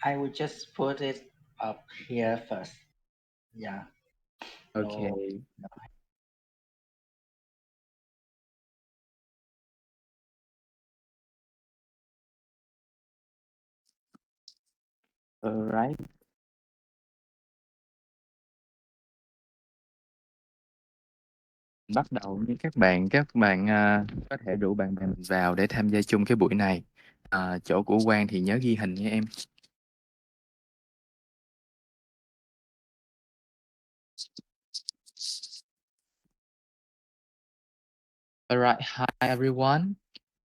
I will just put it up here first. Yeah. So Okay. All right. Bắt đầu với các bạn có thể rủ bạn bè mình vào để tham gia chung cái buổi này. Chỗ của Quang thì nhớ ghi hình nha em. Alright, hi everyone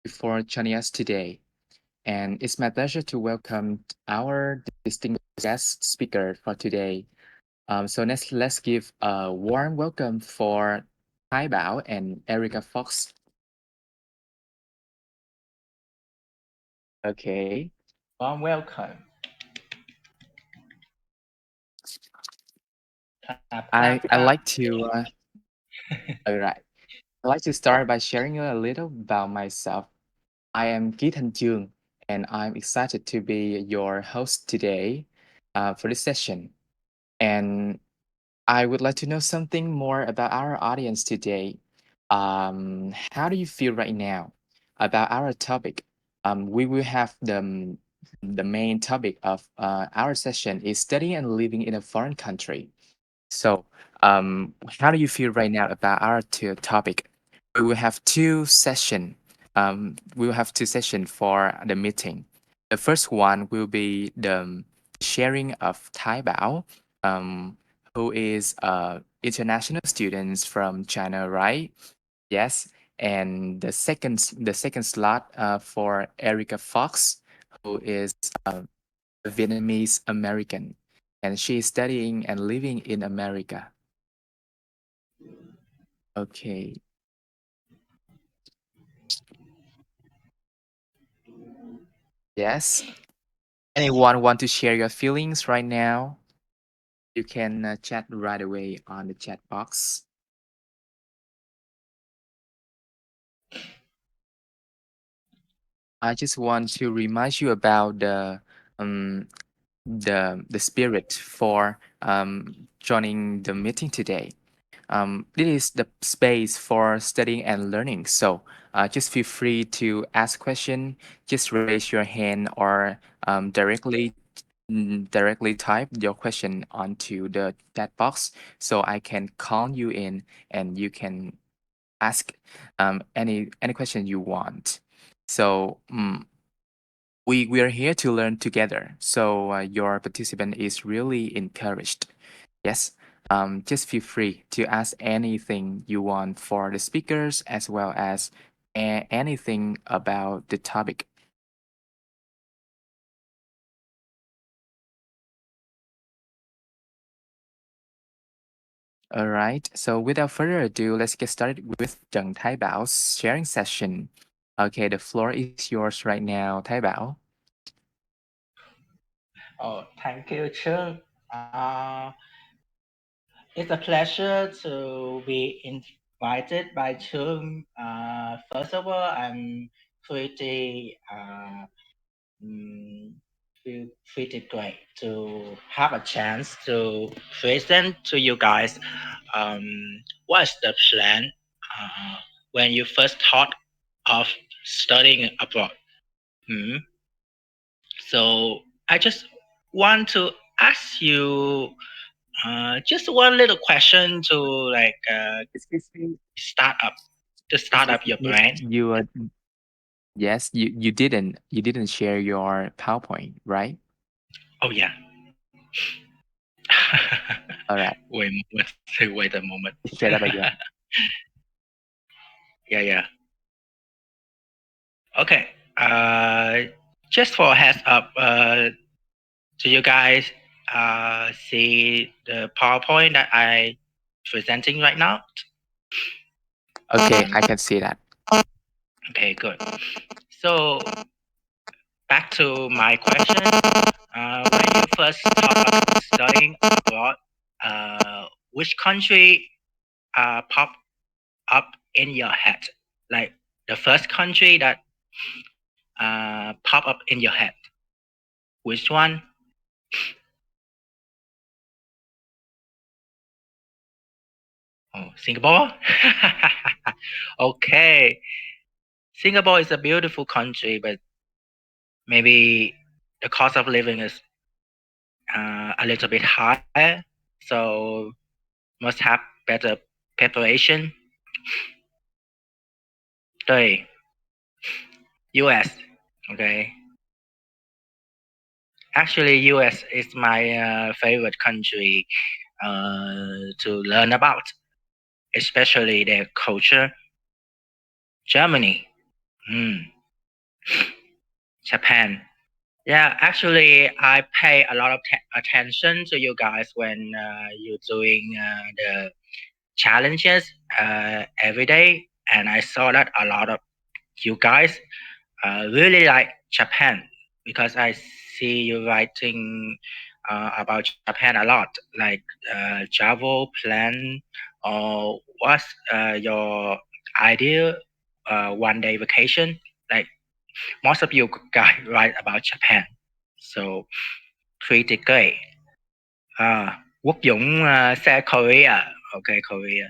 for joining us today. And it's my pleasure to welcome our distinguished guest speaker for today. So let's give a warm welcome for Hai Bao and Erica Fox. Okay. warm welcome. Clap, I clap, I clap. like to all right. I'd like to start by sharing a little about myself. I am Ký Thanh Chương, and I'm excited to be your host today for this session. And I would like to know something more about our audience today. How do you feel right now about our topic? We will have the main topic of our session is studying and living in a foreign country. So, how do you feel right now about our topic? We will have two session. We will have two sessions for the meeting. The first one will be the sharing of Thai Bao, um, who is international students from China, right? Yes. And the second slot for Erica Fox, who is a Vietnamese American, and she is studying and living in America. Okay. Yes. Anyone want to share your feelings right now? You can chat right away on the chat box. I just want to remind you about um, the spirit for joining the meeting today. This is the space for studying and learning. So just feel free to ask question. Just raise your hand or directly type your question onto the chat box, so I can call you in and you can ask any question you want. So we are here to learn together. So your participant is really encouraged. Yes. Just feel free to ask anything you want for the speakers as well as anything about the topic. All right. So without further ado, let's get started with Trần Thái Bao's sharing session. Okay, the floor is yours right now, Thái Bao. Oh, thank you, Chung. It's a pleasure to be invited by Chung. First of all, I'm pretty mm, feel pretty great to have a chance to present to you guys what's the plan uh, when you first thought of studying abroad. Hmm. So I just want to ask you just one little question to like Excuse me. start up to start Excuse up your me. brain. Yes, you didn't share your PowerPoint, right? Oh yeah. All right. Wait a moment. Share that again. Yeah, yeah. Okay. Just for a heads up, do you guys see the PowerPoint that I presenting right now? Okay, I can see that. Okay, good. So back to my question. When you first thought about studying abroad, which country popped up in your head? Like the first country that pop up in your head. Which one? Oh, Singapore. Okay, Singapore is a beautiful country, but maybe the cost of living is a little bit higher, so must have better preparation. 对 US. Okay, actually, US is my favorite country to learn about, especially their culture. Germany, hmm, Japan. Yeah, actually, I pay a lot of attention to you guys when you're doing the challenges every day, and I saw that a lot of you guys really like Japan because I see you writing about Japan a lot, like travel plan or what's your ideal 1 day vacation. Like most of you guys write about Japan, so pretty great. Quốc Dũng say Korea. Okay, Korea.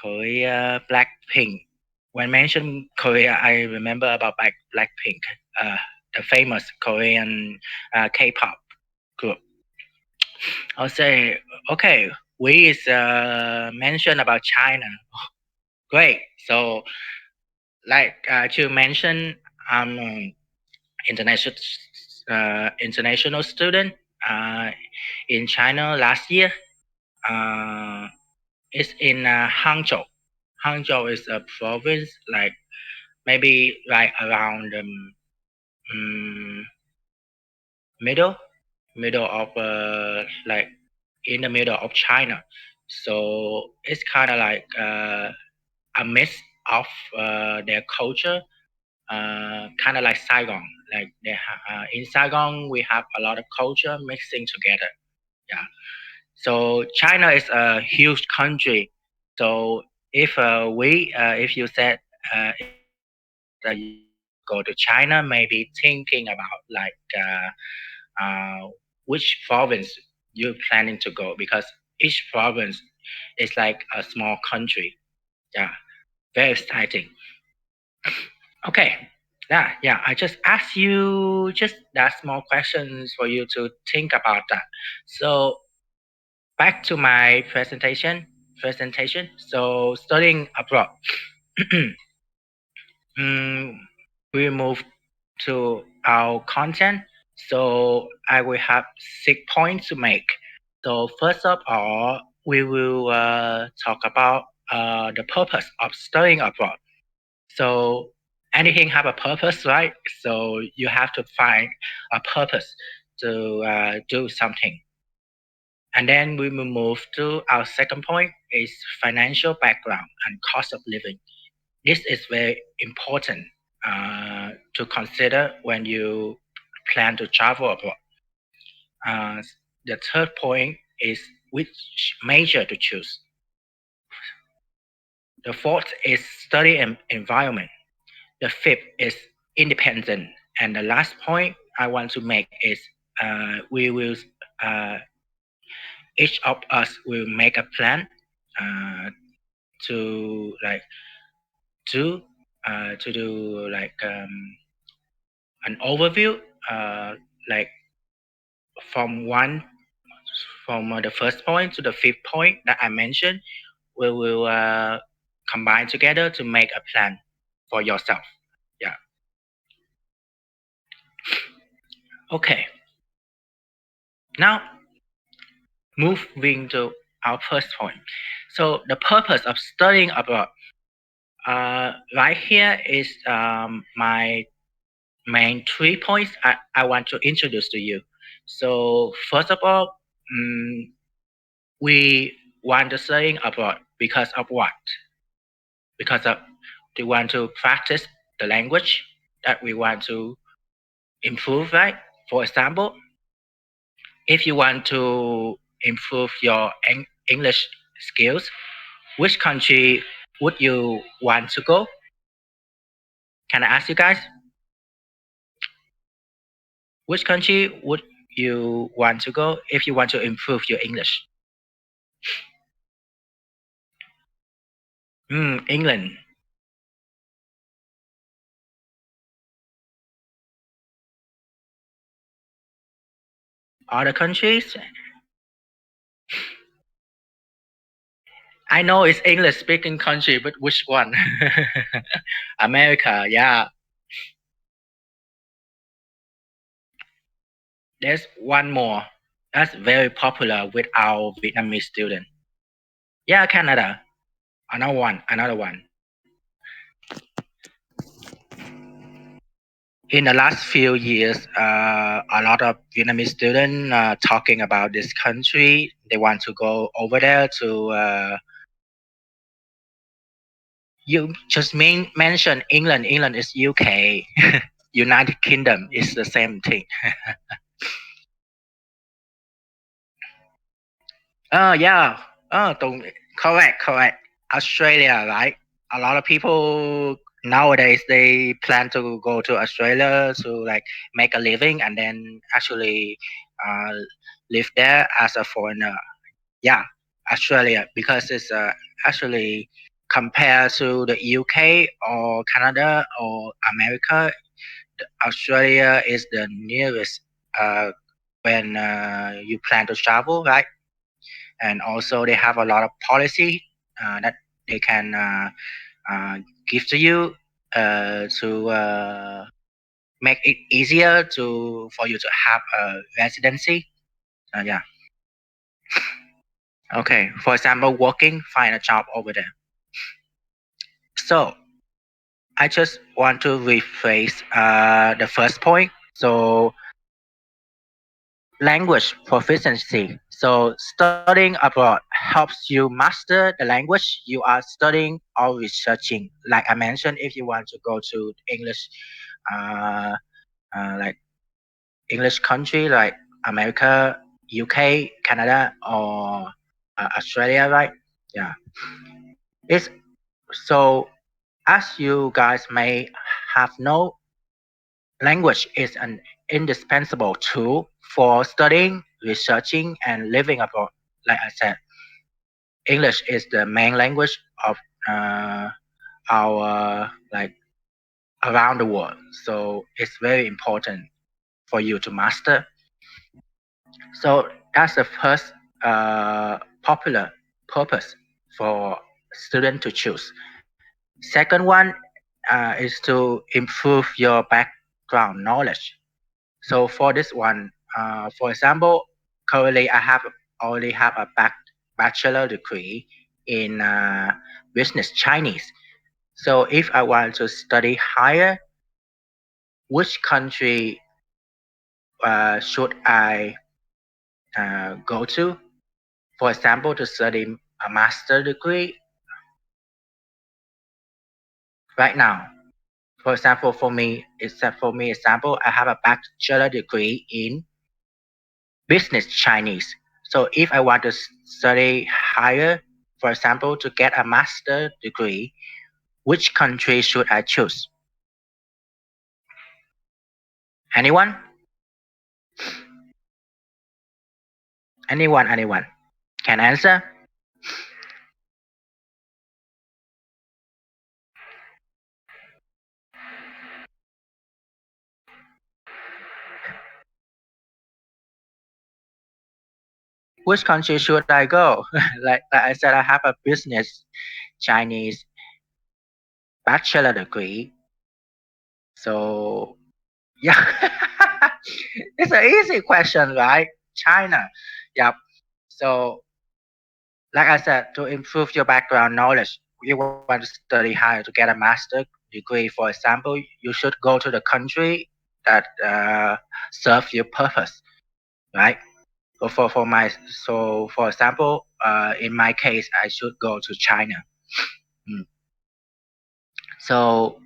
Korea, Blackpink. When mentioned Korea, I remember about Blackpink, uh, the famous Korean K-pop group. I'll say, okay, we is mentioned about China. Great. So, like you mentioned, I'm an international international student uh, in China last year. Uh, it's in Hangzhou. Hangzhou is a province, like maybe like around um, middle middle of like in the middle of China. So it's kind of like a mix of their culture, kind of like Saigon. Like in Saigon, we have a lot of culture mixing together. Yeah. So China is a huge country. So if you said if you guys you want to go to China, maybe thinking about like which province you're planning to go because each province is like a small country. Yeah, very exciting. Okay. Yeah, yeah. I just asked you just that small questions for you to think about that. So back to my presentation. So studying abroad. mm, we move to our content. So I will have 6 points to make. So first of all, we will talk about the purpose of studying abroad. So anything have a purpose, right? So you have to find a purpose to do something. And then we will move to our second point is financial background and cost of living. This is very important to consider when you plan to travel abroad. Uh, the third point is which major to choose. The fourth is study environment. The fifth is independent. And the last point I want to make is we will uh, each of us will make a plan uh, to like do to do like an overview like from one from the first point to the fifth point that I mentioned. We will combine together to make a plan for yourself. Yeah. Okay. Now moving to our first point. So the purpose of studying abroad. Right here is my main 3 points I want to introduce to you. So first of all, we want to studying abroad because of what? Because of we want to practice the language that we want to improve, right? For example, if you want to improve your English skills, which country would you want to go? Can I ask you guys? Which country would you want to go if you want to improve your English? England. Other countries? I know it's English speaking country, but which one? America, yeah. There's one more that's very popular with our Vietnamese student. Yeah, Canada. Another one. In the last few years, a lot of Vietnamese students talking about this country. They want to go over there to. You just mention England. England is UK. United Kingdom is the same thing. Oh yeah. Oh, correct. Australia, right? A lot of people nowadays they plan to go to Australia to like make a living and then actually uh, live there as a foreigner. Yeah, Australia because it's actually compared to the UK or Canada or America, Australia is the nearest when you plan to travel, right? And also they have a lot of policy that they can uh, give to you to make it easier to for you to have a residency. Yeah. Okay. For example, working, find a job over there. So I just want to rephrase the first point. So language proficiency. So studying abroad helps you master the language you are studying or researching. Like I mentioned, if you want to go to English, uh, like English country like America, UK, Canada, or Australia, right? Yeah. It's so as you guys may have known, language is an indispensable tool for studying, researching, and living abroad. Like I said, English is the main language of uh, our like around the world. So it's very important for you to master. So that's the first popular purpose for student to choose. Second one is to improve your background knowledge. So for this one, for example, currently I have already have a bachelor degree in business Chinese. So if I want to study higher, which country should I go to? For example, to study a master degree right now. For example, for me example, I have a bachelor degree in business Chinese. So if I want to study higher, for example, to get a master degree, which country should I choose? Anyone? Anyone? Can answer? Which country should I go? Like I said, I have a business Chinese bachelor degree. So yeah, it's an easy question, right? China. Yep. So like I said, to improve your background knowledge, you want to study higher to get a master degree, for example, you should go to the country that serve your purpose, right? So for example, in my case, I should go to China. Mm. So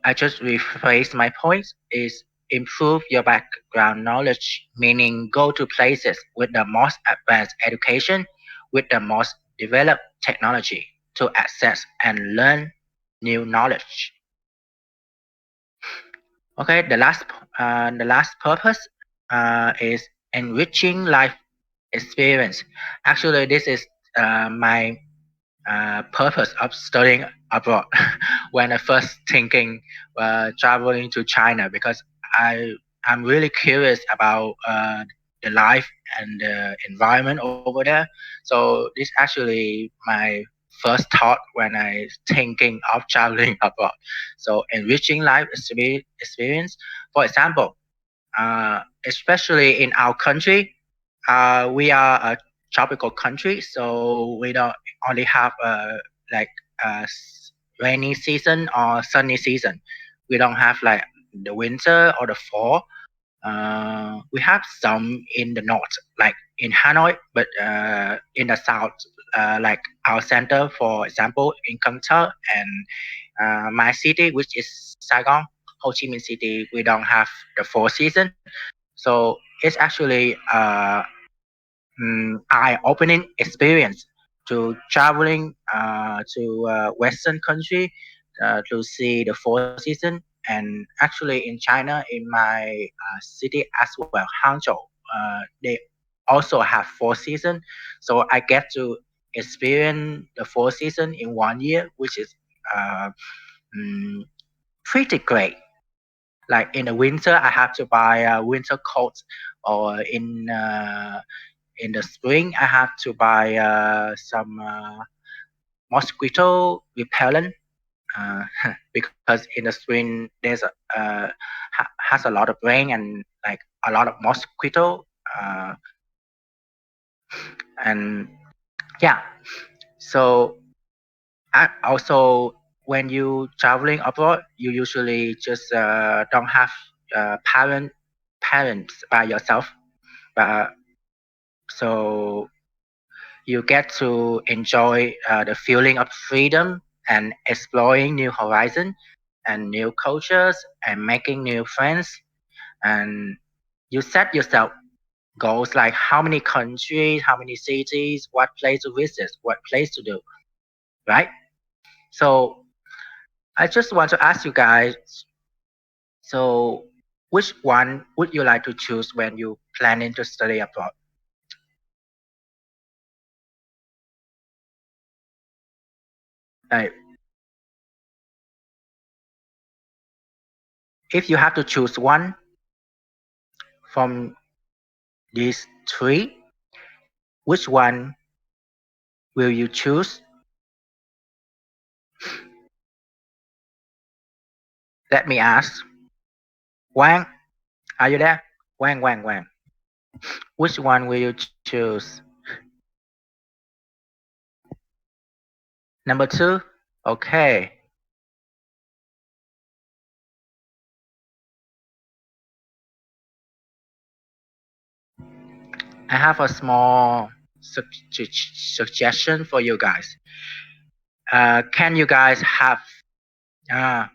I just rephrase my point is improve your background knowledge, meaning go to places with the most advanced education, with the most developed technology to access and learn new knowledge. Okay, the last purpose. is enriching life experience. Actually, this is my purpose of studying abroad when I first thinking traveling to China because I I'm really curious about the life and the environment over there. So this actually my first thought when I thinking of traveling abroad. So enriching life experience. For example, especially in our country, we are a tropical country, so we don't only have like rainy season or sunny season. We don't have like the winter or the fall. We have some in the north, like in Hanoi, but in the south, like our center, for example, in Cần Thơ and my city, which is Saigon, Ho Chi Minh City, we don't have the fall season. So it's actually eye-opening experience to traveling to Western country to see the four season. And actually in China, in my city as well, Hangzhou, they also have four season. So I get to experience the four season in 1 year, which is uh, mm, pretty great. Like in the winter, I have to buy a winter coat, or in the spring, I have to buy some mosquito repellent because in the spring there's has a lot of rain and like a lot of mosquito uh, and yeah. So also when you traveling abroad, you usually just don't have parents by yourself, but so you get to enjoy the feeling of freedom and exploring new horizons and new cultures and making new friends. And you set yourself goals like how many countries, how many cities, what place to visit, what place to do, right? So I just want to ask you guys, so which one would you like to choose when you planning to study abroad? Like, if you have to choose one from these three, which one will you choose? Let me ask. Wang, are you there? Wang, Wang, Wang. Which one will you choose? Number two? Okay. I have a small suggestion for you guys. Can you guys have uh,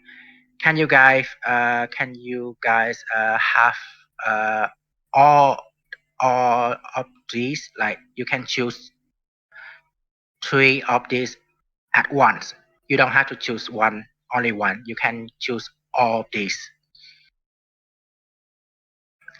can you guys have uh, all all of these, like you can choose three of these at once. You don't have to choose one, only one. You can choose all of these.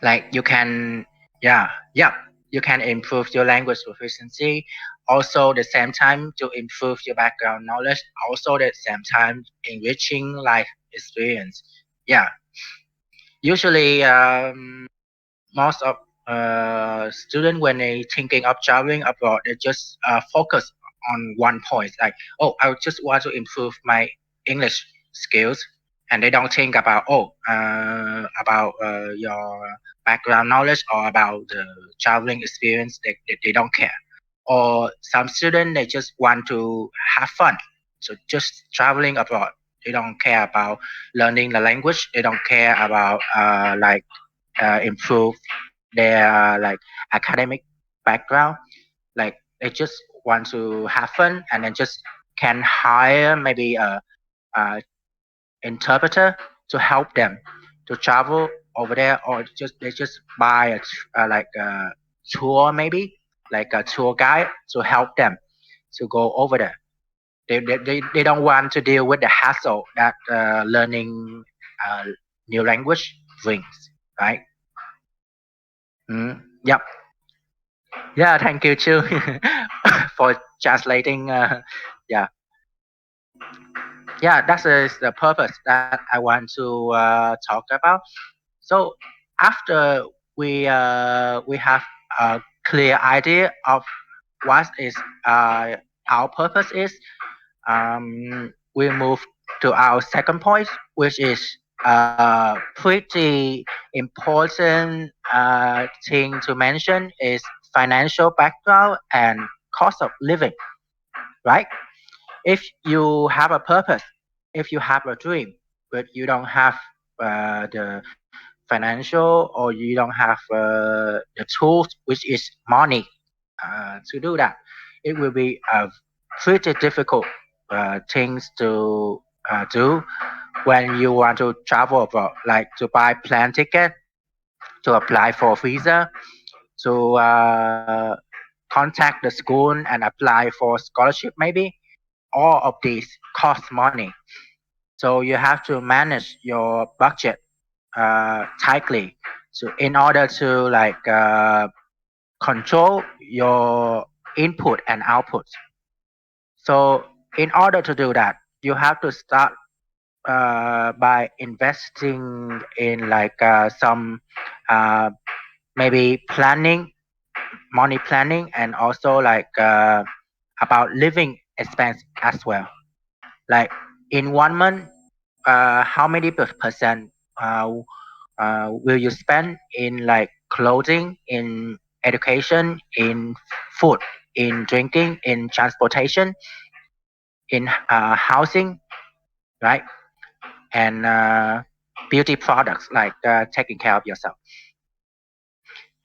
Like you can, yeah, yeah, you can improve your language proficiency. Also, the same time to improve your background knowledge. Also, the same time enriching life experience. Yeah, usually most of students when they thinking of traveling abroad, they just focus on one point, like, oh, I just want to improve my English skills, and they don't think about about your background knowledge or about the traveling experience. They don't care. Or some students, they just want to have fun, so just traveling abroad. They don't care about learning the language. They don't care about improve their like academic background. Like they just want to have fun, and then just can hire maybe a interpreter to help them to travel over there, or just they just buy like a tour, maybe like a tour guide to help them to go over there. They don't want to deal with the hassle that learning uh, new language brings, right? Yep. Yeah, thank you too for translating. Yeah, yeah, that is the purpose that I want to talk about. So after we have a clear idea of what is our purpose is, we move to our second point, which is pretty important thing to mention is financial background and cost of living, right? If you have a purpose, if you have a dream, but you don't have the financial or you don't have the tools, which is money, to do that, it will be a pretty difficult things to do when you want to travel abroad, like to buy plane ticket, to apply for visa, to contact the school and apply for scholarship maybe. All of these cost money. So you have to manage your budget tightly. So in order to like control your input and output. So in order to do that, you have to start by investing in like some uh, maybe planning, money planning, and also like about living expense as well. Like in 1 month, how many percent uh, will you spend in like clothing, in education, in food, in drinking, in transportation, in housing, right? And beauty products like taking care of yourself.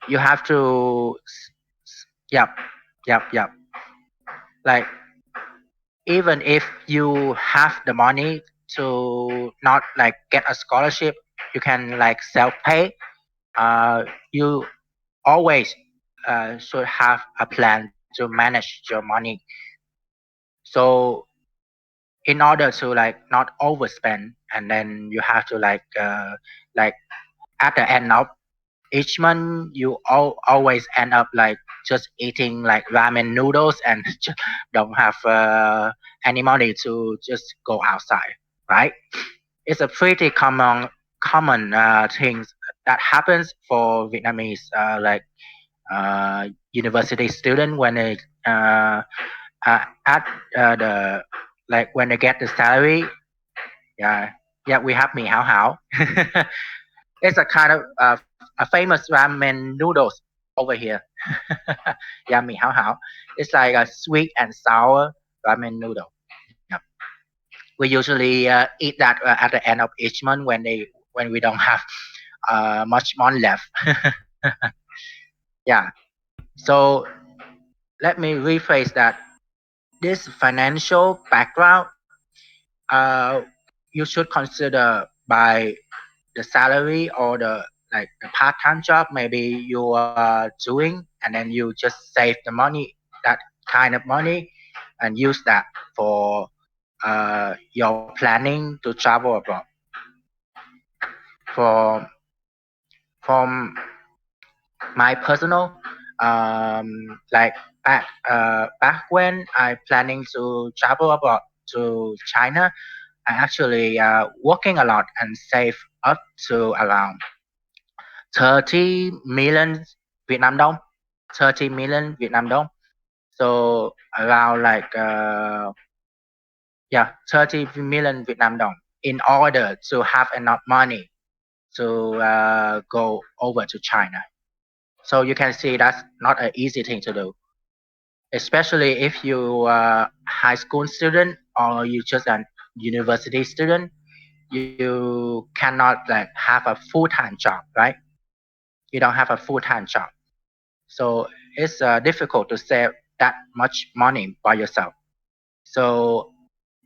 You have to, yep, yep. Like even if you have the money to not like get a scholarship, you can like self pay. You always should have a plan to manage your money. So in order to like not overspend, and then you have to like at the end of each month you always end up like just eating like ramen noodles and just don't have any money to just go outside, right? It's a pretty common things that happens for Vietnamese university student when they at the like when they get the salary. Yeah, yeah, we have mì hảo hảo. It's a kind of a famous ramen noodles over here. Yeah, mì hảo hảo. It's like a sweet and sour ramen noodle. Yep. We usually eat that at the end of each month when we don't have much money left. Yeah. So let me rephrase that. This financial background, uh, you should consider by the salary or the like the part-time job maybe you are doing, and then you just save the money, that kind of money, and use that for your planning to travel abroad. For from my personal like back when I planning to travel abroad to China, I actually working a lot and save up to around 30 million Vietnam dong. 30 million Vietnam dong. So around like yeah, 30 million Vietnam dong in order to have enough money to go over to China. So you can see that's not an easy thing to do, especially if you are high school student or you just a university student. You cannot like have a full-time job, right? You don't have a full-time job, so it's difficult to save that much money by yourself. So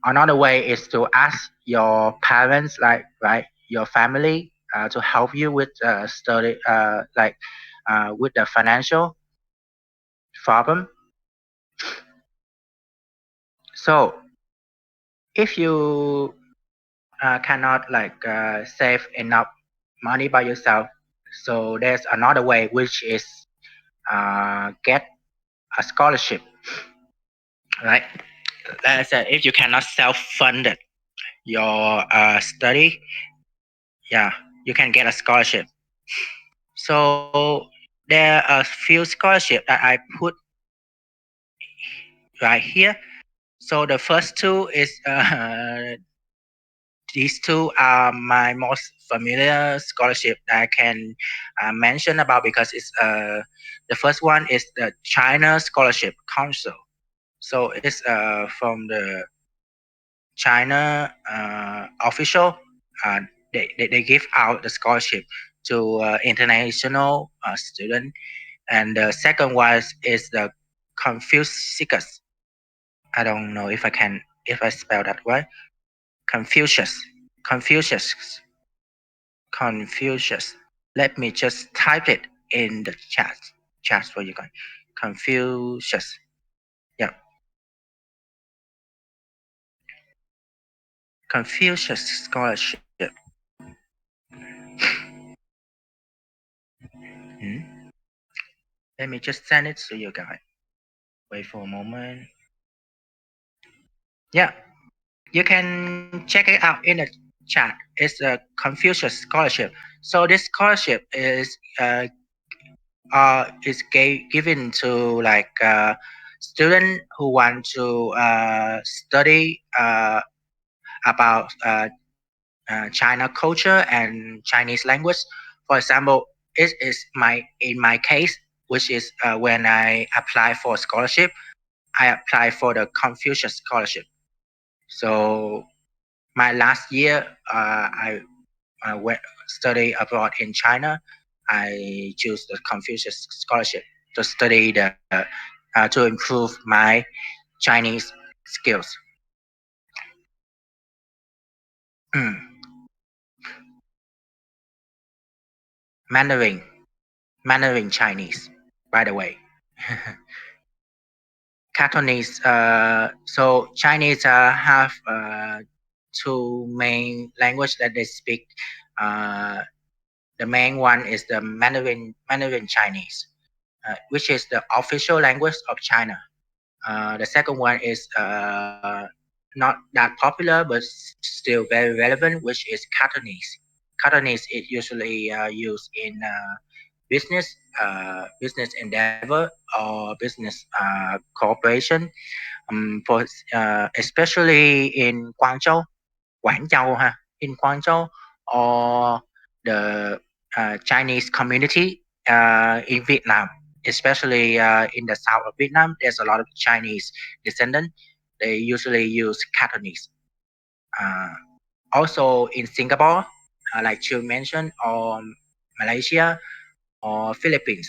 another way is to ask your parents, like right, your family, to help you with study, with the financial problem. So if you cannot like save enough money by yourself, So there's another way, which is get a scholarship, right? Let's say if you cannot self-fund it, your study, yeah, you can get a scholarship. So there are a few scholarships that I put right here. So the first two is these two are my most familiar scholarship that I can mention about, because it's the first one is the China Scholarship Council. So it's from the China official. Uh, they give out the scholarship to international student. And the second one is the Confucius. I don't know if I can, if I spell that right. Confucius. Confucius. Confucius. Let me just type it in the chat for you guys. Confucius. Yeah. Confucius Scholarship. Hmm? Let me just send it to you guys. Wait for a moment. Yeah, you can check it out in the chat. It's a Confucius Scholarship. So this scholarship is given to like student who want to study about China culture and Chinese language. For example, it is my in my case, which is when I apply for scholarship, I apply for the Confucius Scholarship. So my last year, I went study abroad in China. I choose the Confucius Scholarship to study to improve my Chinese skills. Mandarin, Mandarin Chinese, by the way. Cantonese. So Chinese have two main language that they speak. Uh, the main one is the Mandarin Chinese, which is the official language of China. The second one is not that popular, but still very relevant, which is Cantonese. Cantonese is usually used in business endeavor or business cooperation. For especially in Guangzhou, Guangzhou, ha, in Guangzhou, or the Chinese community in Vietnam, especially in the south of Vietnam. There's a lot of Chinese descendants. They usually use Cantonese. Uh, Also in Singapore, like you mentioned, or Malaysia or Philippines,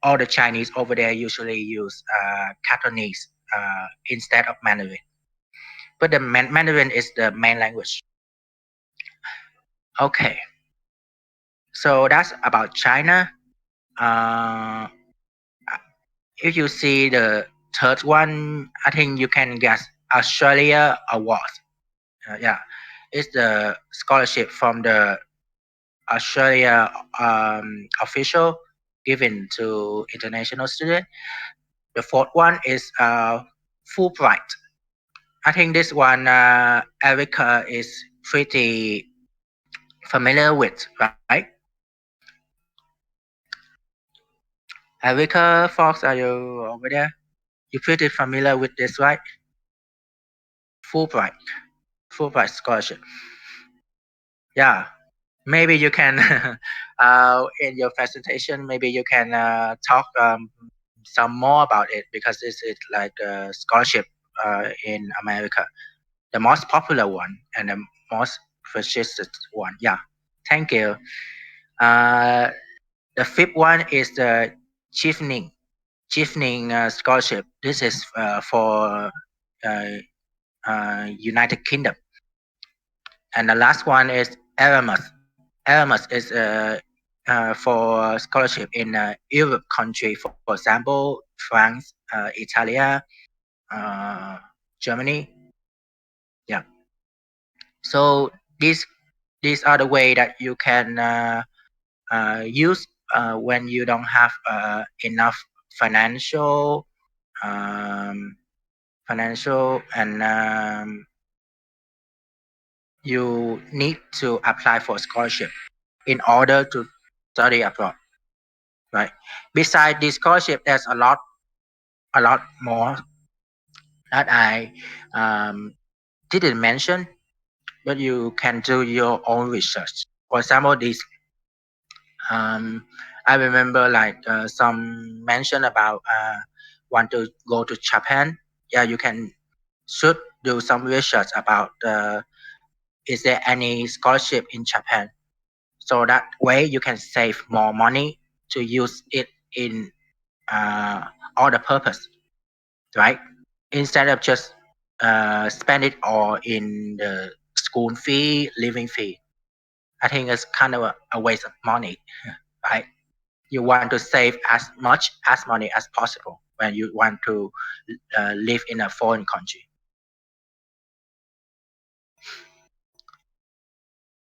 all the Chinese over there usually use Cantonese instead of Mandarin. But the Mandarin is the main language. Okay, so that's about China. Uh, if you see the third one, I think you can guess Australia Award. Yeah, it's the scholarship from the Australia official given to international students. The fourth one is Fulbright. I think this one Erica is pretty familiar with, right? Erica Fox, are you over there? You're pretty familiar with this, right? Fulbright, Fulbright scholarship. Yeah, maybe you can, in your presentation, maybe you can talk some more about it, because this is like a scholarship in America, the most popular one and the most prestigious one. Yeah, thank you. Uh, the fifth one is the Chevening scholarship. This is for uh, United Kingdom. And the last one is Erasmus. Erasmus is for scholarship in Europe country, for example, France, Italy, Germany. Yeah. So these are the way that you can use when you don't have enough financial um, financial and you need to apply for scholarship in order to study abroad, right? Besides this scholarship, there's a lot more that I didn't mention, but you can do your own research. For example, this um, I remember like some mention about want to go to Japan. Yeah, you can should do some research about is there any scholarship in Japan. So that way you can save more money to use it in uh, other purpose, right? Instead of just spend it all in the school fee, living fee. I think it's kind of a waste of money, right? You want to save as much as money as possible when you want to live in a foreign country.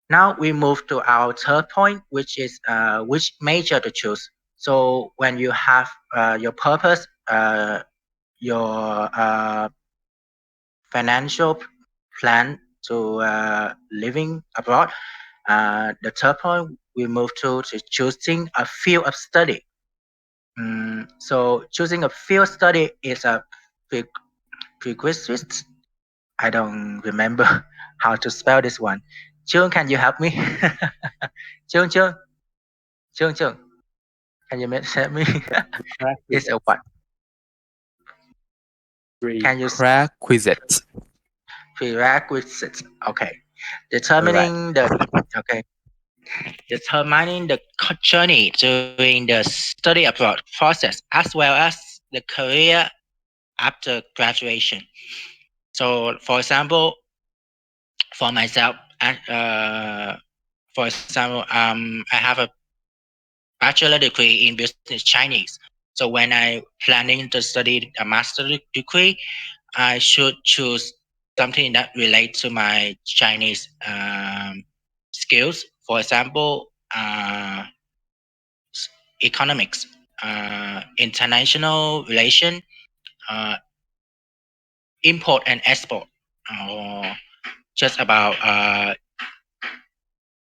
Now we move to our third point, which is which major to choose. So when you have your purpose, your financial plan to living abroad, the third point we move to choosing a field of study. So choosing a field study is a pre- prerequisite. I don't remember how to spell this one. Chung, can you help me? Chung, Chung, Chung, Chung, can you help me? It's a what? Can you Prerequisite. prerequisite? Okay, All right. determining the okay determining the journey during the study abroad process as well as the career after graduation. So, for example, for myself, for example, I have a bachelor degree in business Chinese. So when I planning to study a master degree, I should choose something that relates to my Chinese skills. For example, economics, international relation, uh, import and export, or just about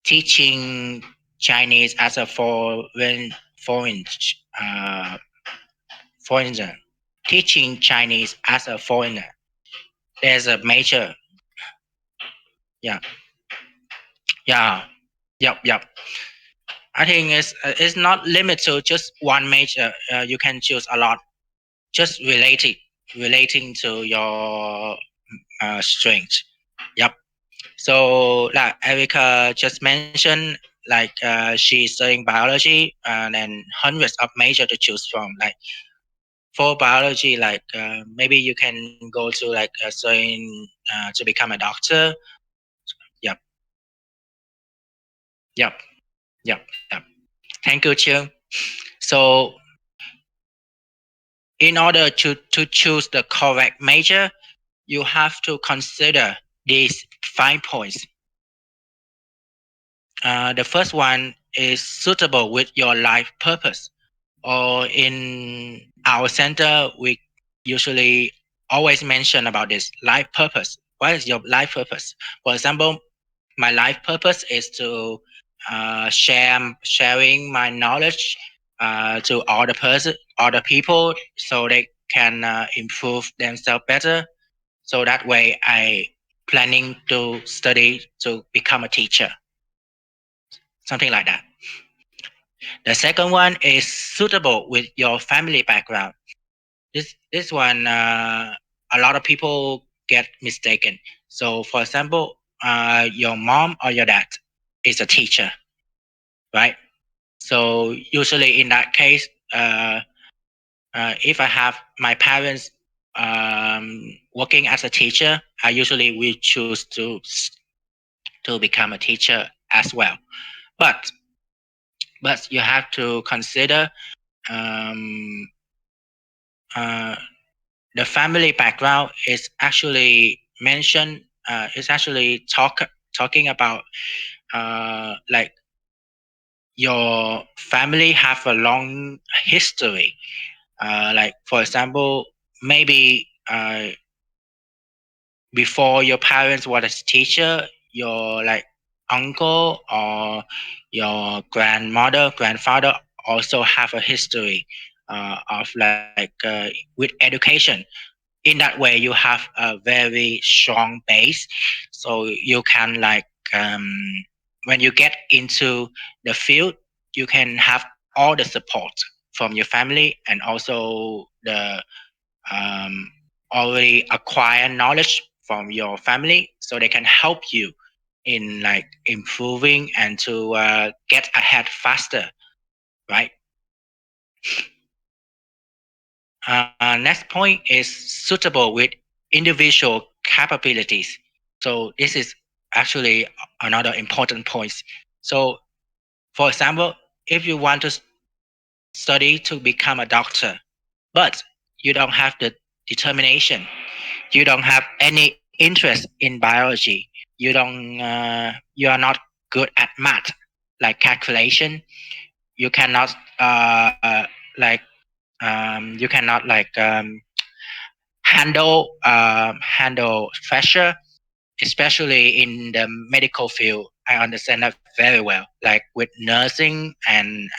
teaching Chinese as a foreign uh, foreigner. Teaching Chinese as a foreigner. There's a major, yeah, yeah, yep. I think it's not limited to just one major. You can choose a lot, just relating to your strength. Yep. So like Erica just mentioned, like she's studying biology and then hundreds of major to choose from. Like for biology, like maybe you can go to like studying to become a doctor. Yep, yep, yep. Thank you, Chiang. So in order to choose the correct major, you have to consider these 5 points. The first one is suitable with your life purpose. Or in our center, we usually always mention about this life purpose. What is your life purpose? For example, my life purpose is to sharing my knowledge to other people, so they can improve themselves better. So that way, I planning to study to become a teacher, something like that. The second one is suitable with your family background. This one a lot of people get mistaken. So for example, your mom or your dad is a teacher, right? So usually in that case, if I have my parents working as a teacher, I usually will choose to become a teacher as well. But you have to consider um, uh, the family background is actually mentioned. Is actually talking about like your family have a long history. Like for example, maybe before your parents was a teacher, your like uncle or your grandmother, grandfather also have a history of like with education. In that way, you have a very strong base, so you can like when you get into the field, you can have all the support from your family and also the um, already acquire knowledge from your family, so they can help you in like improving and to get ahead faster, right? Next point is suitable with individual capabilities. So this is actually another important point. So for example, if you want to study to become a doctor, but you don't have the determination, you don't have any interest in biology, you are not good at math, like calculation, you cannot like you cannot like handle pressure, especially in the medical field. I understand that very well. Like with nursing and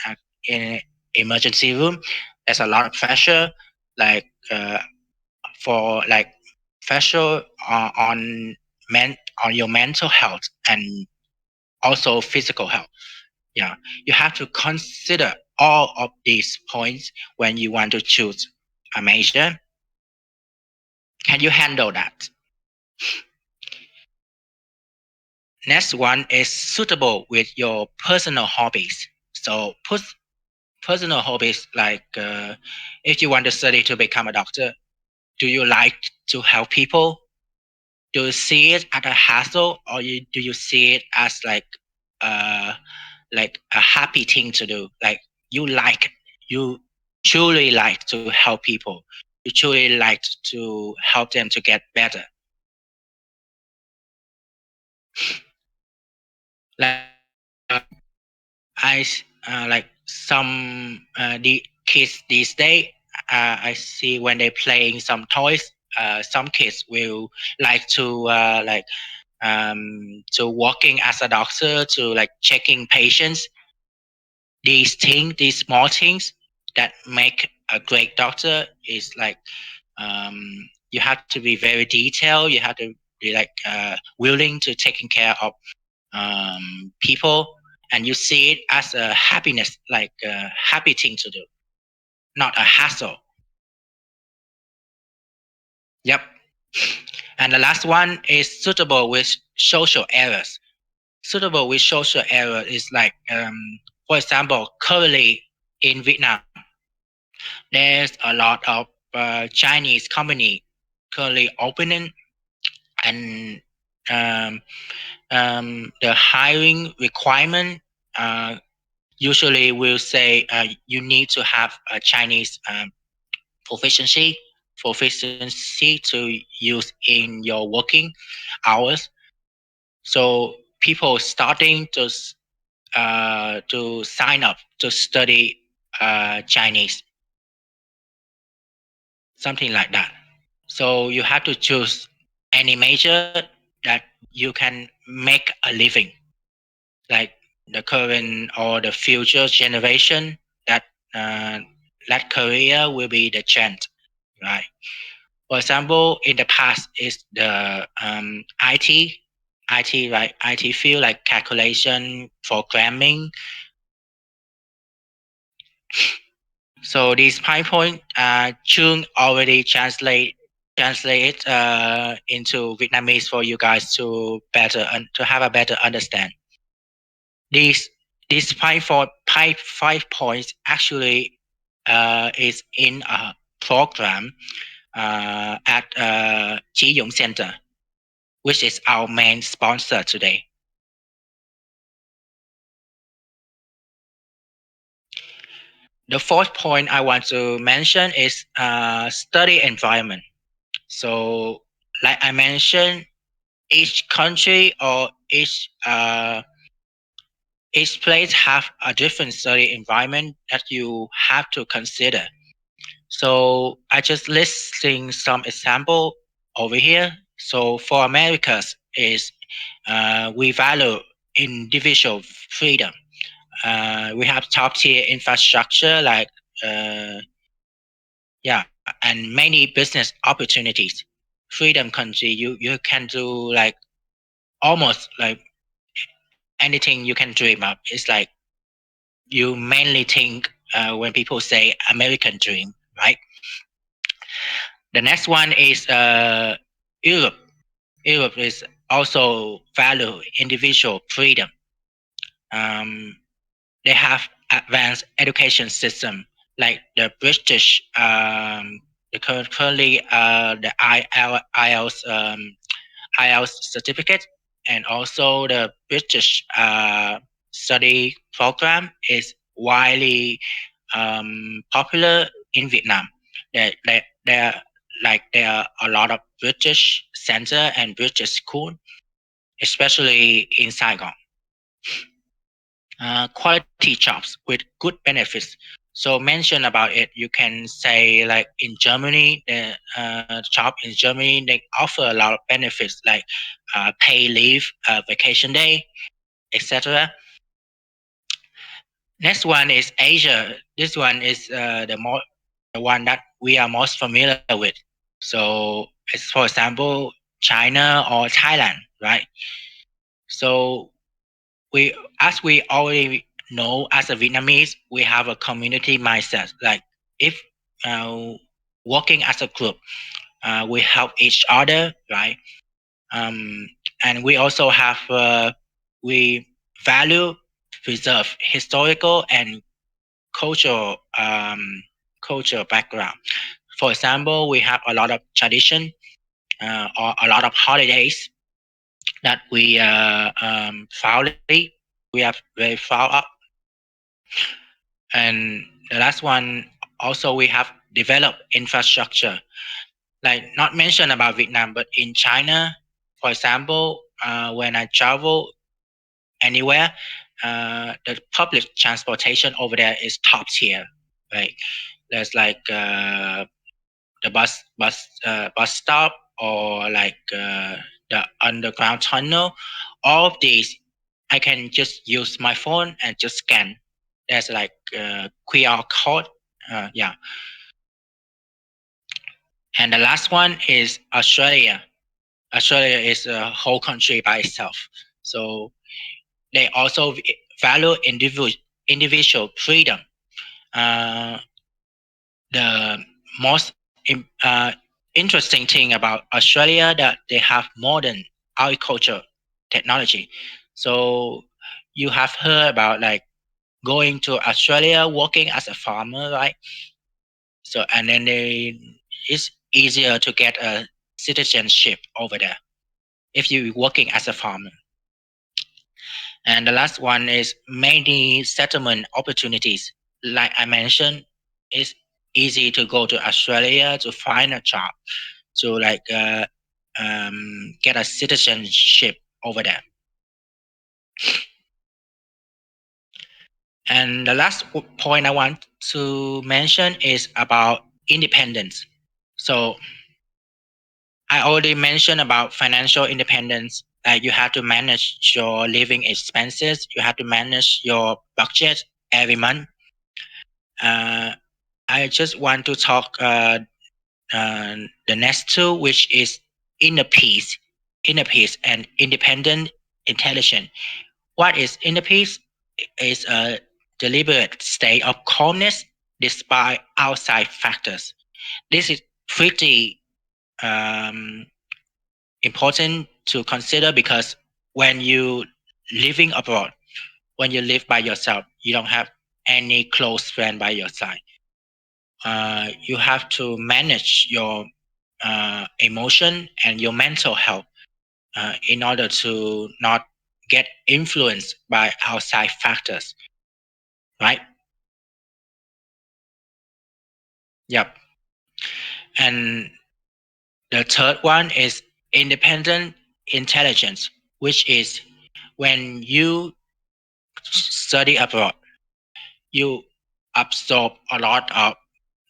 in emergency room, there's a lot of pressure, like for like pressure men on your mental health and also physical health. Yeah, you have to consider all of these points when you want to choose a major. Can you handle that? Next one is suitable with your personal hobbies. So personal hobbies like if you want to study to become a doctor, do you like to help people? Do you see it as a hassle, or do you see it as uh like a happy thing to do? Like you like you truly like to help people. You truly like to help them to get better. Like like some the kids these days, I see when they playing some toys. Some kids will like to working as a doctor, to like checking patients. These things, these small things that make a great doctor is like you have to be very detailed. You have to be like willing to taking care of people, and you see it as a happiness, like a happy thing to do, not a hassle. Yep. And the last one is suitable with social errors. Suitable with social error is like, for example, currently in Vietnam, there's a lot of Chinese company currently opening, and um, the hiring requirement uh, usually will say you need to have a Chinese proficiency proficiency to use in your working hours. So people starting to sign up to study Chinese, something like that. So you have to choose any major that you can make a living, like the current or the future generation, that uh, that career will be the trend, right? For example, in the past is the IT, right? IT field like calculation, programming. So this PowerPoint, Chung already translate it into Vietnamese for you guys to to have a better understand. These these five points actually is in a program at Chi Dung Center, which is our main sponsor today. The fourth point I want to mention is study environment. So, like I mentioned, each country or each Each place have a different study environment that you have to consider. So I just listing some example over here. So for Americas is we value individual freedom. We have top tier infrastructure like uh, yeah, and many business opportunities. Freedom country, you can do like almost like anything you can dream up. It's like you mainly think when people say American dream, right? The next one is Europe. Europe is also value individual freedom. Um, they have advanced education system like the British, currently the IELTS certificate, and also the British study program is widely popular in Vietnam. There there are a lot of British center and British school, especially in Saigon. Quality jobs with good benefits. So mention about it, you can say like in Germany, the job in Germany they offer a lot of benefits like pay leave, vacation day, etc. Next one is Asia. This one is the one that we are most familiar with. So it's for example China or Thailand, right? So we as we already know as a Vietnamese, we have a community mindset. Like if uh, working as a group, we help each other, right? Um, and we also have we value preserve historical and cultural cultural background. For example, we have a lot of tradition or a lot of holidays that we proudly we are very proud of. And the last one, also we have developed infrastructure, like not mentioned about Vietnam, but in China, for example, when I travel anywhere, the public transportation over there is top tier. Right, there's like the bus stop or like the underground tunnel. All of these, I can just use my phone and just scan. There's like QR code. Yeah, and the last one is Australia. Australia is a whole country by itself. So they also value individual freedom. Uh, the most interesting thing about Australia that they have modern agriculture technology. So you have heard about like going to Australia working as a farmer, right? So and then it's easier to get a citizenship over there if you're working as a farmer. And the last one is many settlement opportunities. Like I mentioned, it's easy to go to Australia to find a job, to like get a citizenship over there. And the last point I want to mention is about independence. So I already mentioned about financial independence. You have to manage your living expenses. You have to manage your budget every month. Uh, I just want to talk the next two, which is inner peace, inner peace and independent intelligence. What is inner peace? Is a deliberate state of calmness despite outside factors. This is pretty um, important to consider because when you living abroad, when you live by yourself, you don't have any close friend by your side. You have to manage your emotion and your mental health in order to not get influenced by outside factors, right? Yep. And the third one is independent intelligence, which is when you study abroad, you absorb a lot of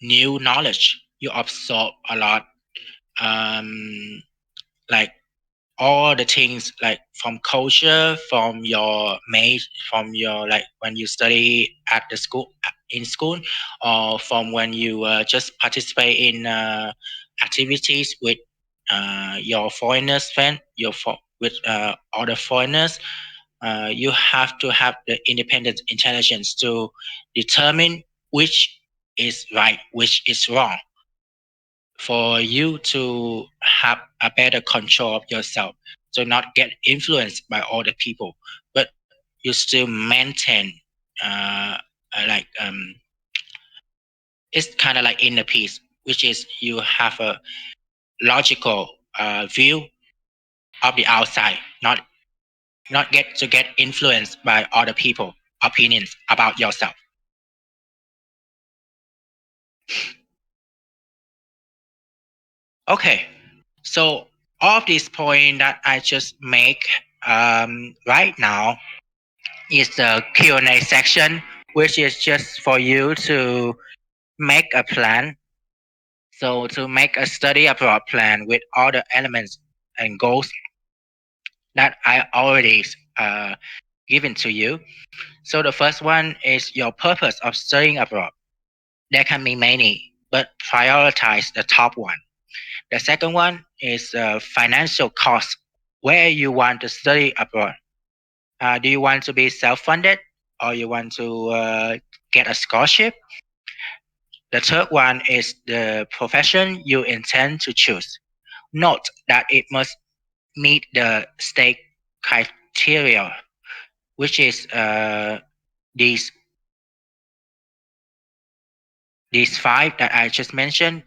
new knowledge. You absorb a lot, um, like all the things like from culture, from your mate, from your like when you study at the school in school, or from when you just participate in activities with your foreigners friend, with other foreigners. You have to have the independent intelligence to determine which is right, which is wrong, for you to have a better control of yourself, so not get influenced by other people, but you still maintain uh, like it's kind of like inner peace, which is you have a logical view of the outside, not get influenced by other people opinions about yourself. Okay, so all of these point that I just make right now is the Q&A section, which is just for you to make a plan. So to make a study abroad plan with all the elements and goals that I already uh, given to you. So the first one is your purpose of studying abroad. There can be many, but prioritize the top one. The second one is financial cost. Where you want to study abroad? Do you want to be self-funded, or you want to get a scholarship? The third one is the profession you intend to choose. Note that it must meet the state criteria, which is these these five that I just mentioned.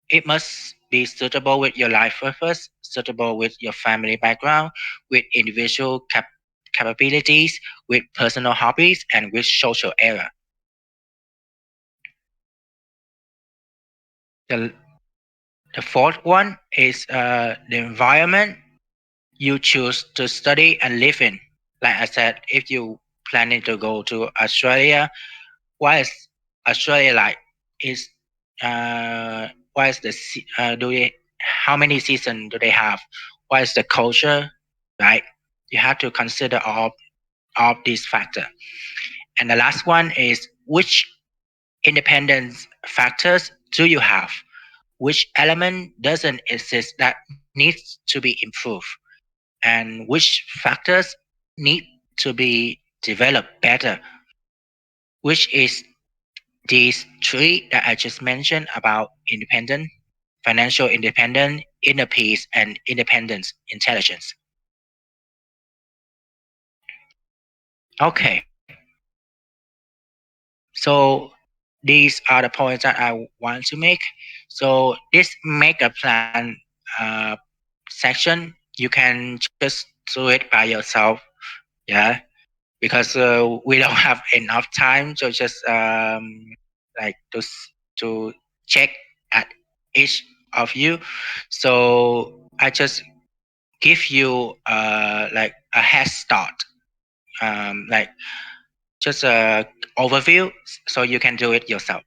It must be suitable with your life purpose, suitable with your family background, with individual capabilities, with personal hobbies, and with social era. The, the fourth one is the environment you choose to study and live in. Like I said, if you planning to go to Australia, what is Australia like? Is what is the do they how many seasons do they have? What is the culture? Right, you have to consider all of these factors. And the last one is which independence factors do you have? Which element doesn't exist that needs to be improved? And which factors need to be developed better? Which is these three that I just mentioned about independent, financial independence, inner peace, and independence intelligence. Okay, so these are the points that I want to make. So this make a plan uh, section, you can just do it by yourself. Yeah, because we don't have enough time to just like to check at each of you. So I just give you like a head start, like just a overview, so you can do it yourself.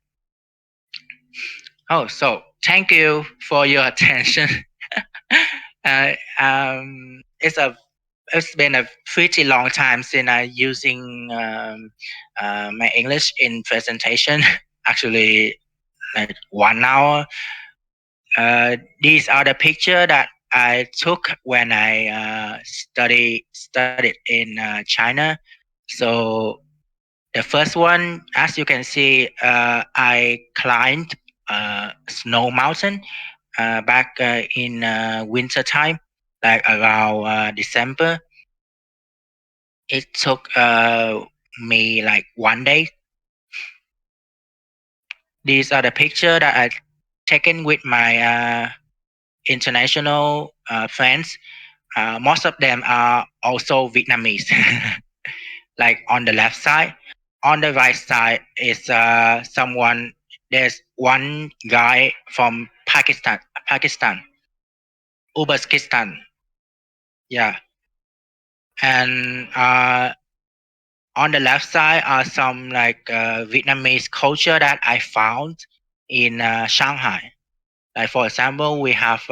Oh, so thank you for your attention. It's a it's been a pretty long time since I using my English in presentation. Actually, like 1 hour. These are the picture that I took when I studied in China. So the first one, as you can see, I climbed snow mountain back in winter time, like around December. It took me like 1 day. These are the picture that I taken with my international friends. Most of them are also Vietnamese. Like on the left side, on the right side is someone. There's one guy from Pakistan, Uzbekistan. Yeah, and On the left side are some like Vietnamese culture that I found in Shanghai. Like for example, we have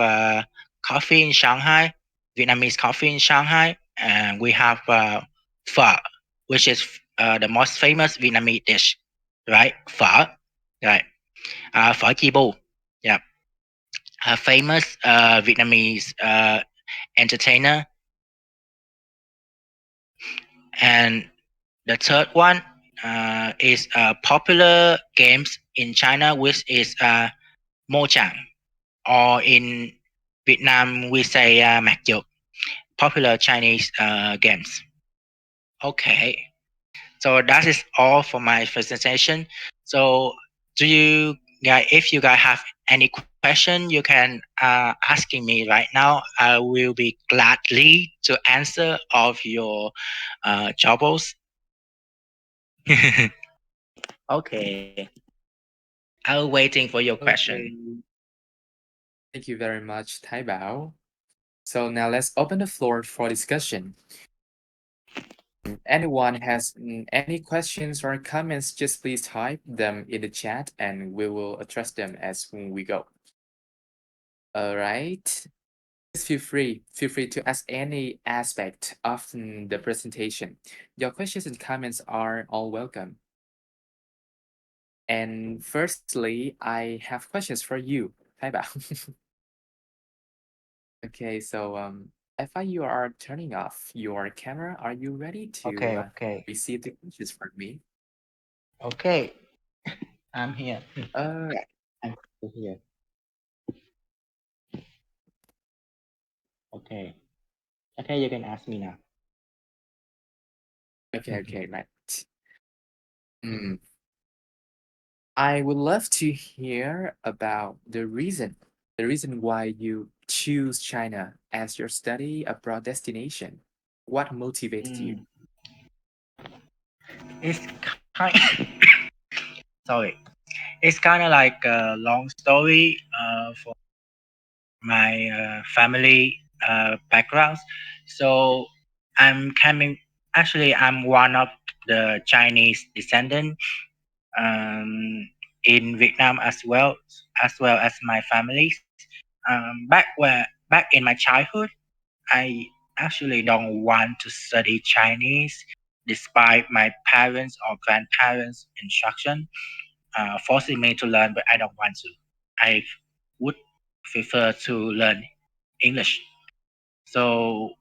coffee in Shanghai, Vietnamese coffee in Shanghai, and we have phở, which is the most famous Vietnamese dish, right? Phở, right? Phở chi bu, yeah, a famous Vietnamese entertainer, and the third one is popular games in China, which is Mo Chang, or in Vietnam we say Mạc Dược, popular Chinese games. Okay, so that is all for my presentation. So, do you guys, if you guys have any question, you can asking me right now. I will be gladly to answer all of your troubles. Okay, I'm waiting for your question. Okay. Thank you very much, Tai Bao. So now let's open the floor for discussion. Anyone has any questions or comments, just please type them in the chat and we will address them as we go. All right. Just feel free to ask any aspect of the presentation. Your questions and comments are all welcome. And firstly, I have questions for you, Tai Bao. Okay, so I find you are turning off your camera. Are you ready to Okay, okay, receive the questions from me? okay. I'm here. Right. I'm still here. Okay. Okay, you can ask me now. Okay, right. Mm. I would love to hear about the reason why you choose China as your study abroad destination. What motivated you? Mm, it's kind. Sorry. It's kind of like a long story for my family backgrounds. So I'm coming. Actually, I'm one of the Chinese descendant in Vietnam as well as my families. Back in my childhood, I actually don't want to study Chinese, despite my parents or grandparents' instruction forcing me to learn, but I don't want to. I would prefer to learn English. So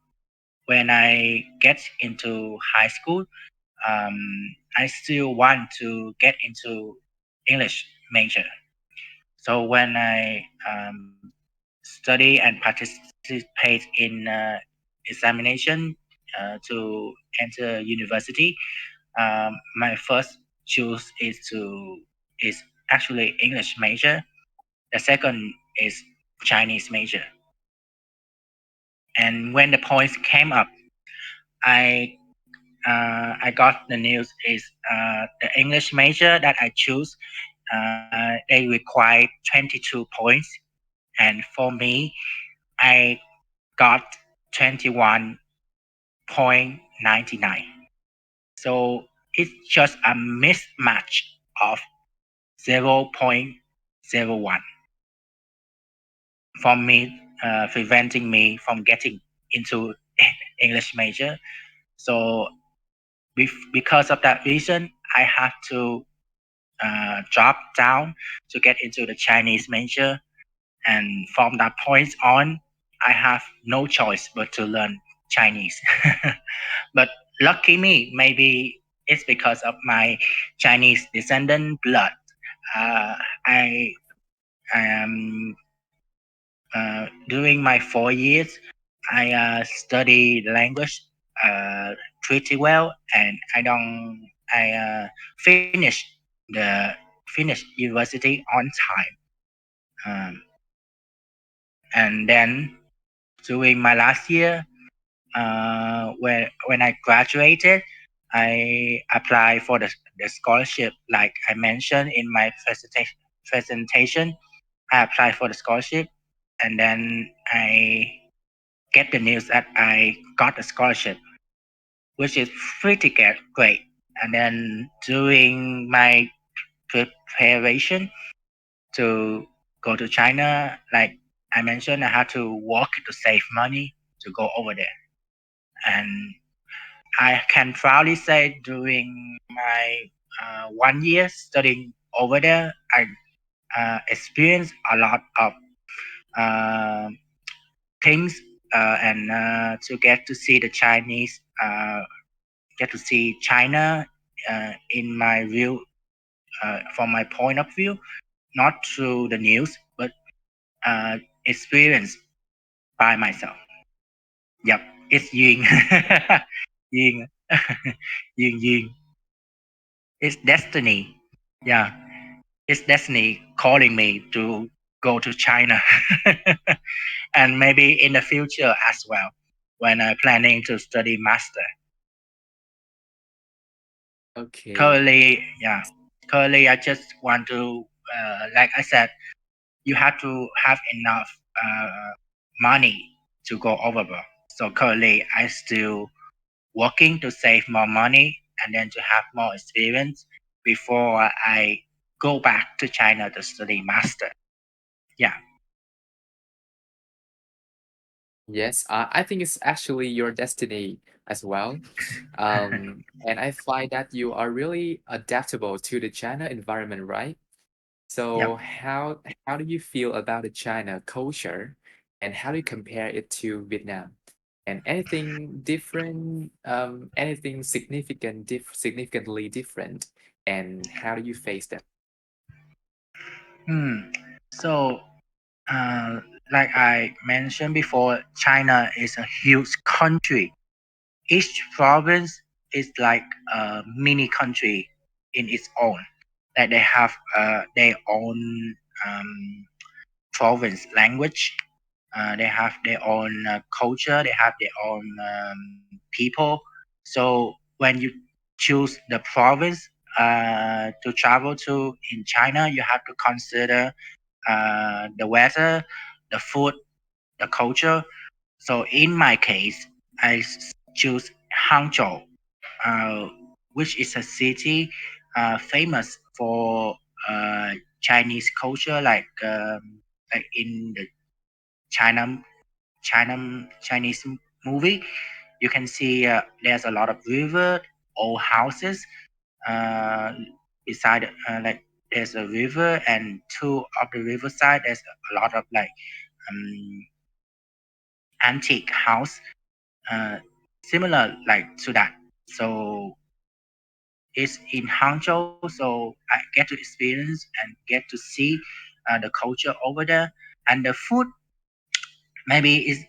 when I get into high school, I still want to get into English major. So when I study and participate in examination to enter university, my first choose is actually English major. The second is Chinese major. And when the points came up, I I got the news is the English major that I choose. They require 22 points, and for me, I got 21.99. So it's just a mismatch of 0.01 from me, preventing me from getting into English major. So because of that reason, I have to drop down to get into the Chinese major. And from that point on, I have no choice but to learn Chinese. But lucky me, maybe it's because of my Chinese descendant blood. Uh, I am during my 4 years, I study language uh, pretty well, and I finished the finished university on time. And then during my last year, when I graduated, I applied for the scholarship. Like I mentioned in my presentation, I applied for the scholarship, and then I get the news that I got a scholarship, which is pretty great. And then during my preparation to go to China, like I mentioned, I had to work to save money to go over there. And I can proudly say during my 1 year studying over there, I experienced a lot of uh, things and to get to see the Chinese, get to see China in my view, from my point of view, not through the news, but experience by myself. Yep, it's Ying. Ying. Ying Ying. It's destiny. Yeah, it's destiny calling me to go to China. And maybe in the future as well when I'm planning to study master. Okay. Currently, yeah, currently I just want to, like I said, you have to have enough money to go overboard. So currently I still working to save more money and then to have more experience before I go back to China to study master. Yeah, Yes, I think it's actually your destiny as well. And I find that you are really adaptable to the China environment, right? yep. So how do you feel about the China culture and how do you compare it to Vietnam? And anything different, anything significantly different, and how do you face them? Hmm. So, uh, like I mentioned before, China is a huge country. Each province is like a mini country in its own. Like they have their own province language. They have their own culture. They have their own people. So when you choose the province to travel to in China, you have to consider the weather, the food, the culture. So in my case, I choose Hangzhou, uh, which is a city famous for Chinese culture, like in the China Chinese movie. You can see there's a lot of river, old houses. Uh, beside like there's a river, and two of the riverside there's a lot of like um, antique house, uh, similar like to that. So it's in Hangzhou, so I get to experience and get to see the culture over there, and the food maybe is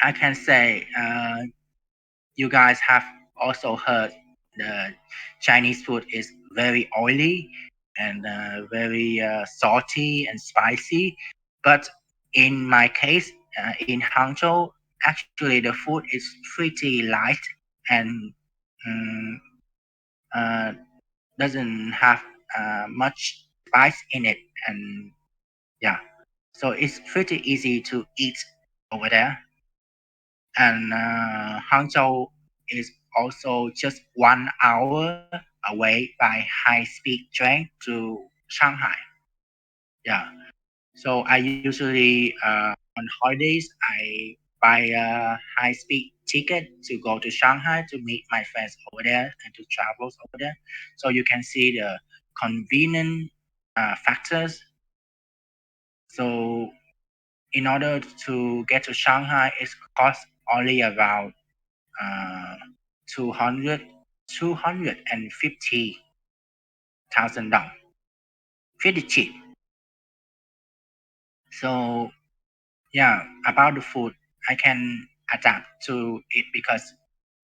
I can say you guys have also heard the Chinese food is very oily and very salty and spicy. But in my case, in Hangzhou, actually the food is pretty light and um, uh, doesn't have much spice in it. And yeah, so it's pretty easy to eat over there. And Hangzhou is also just 1 hour away by high-speed train to Shanghai. Yeah, so I usually on holidays I buy a high-speed ticket to go to Shanghai to meet my friends over there and to travel over there. So you can see the convenient factors. So in order to get to Shanghai, it costs only around uh, 200 $250,000, pretty cheap. So yeah, about the food, I can adapt to it because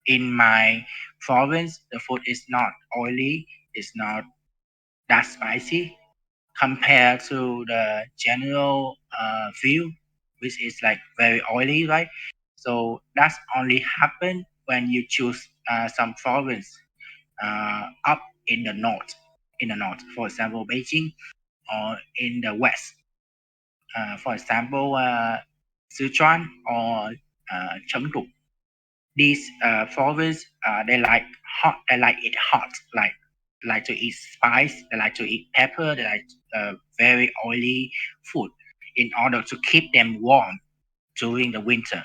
in my province the food is not oily, it's not that spicy compared to the general view, which is like very oily, right? So that's only happen when you choose some province up in the north, for example, Beijing, or in the west, for example, Sichuan or Chengdu. These forests, they like hot. They like it hot. Like to eat spice. They like to eat pepper. They like very oily food in order to keep them warm during the winter,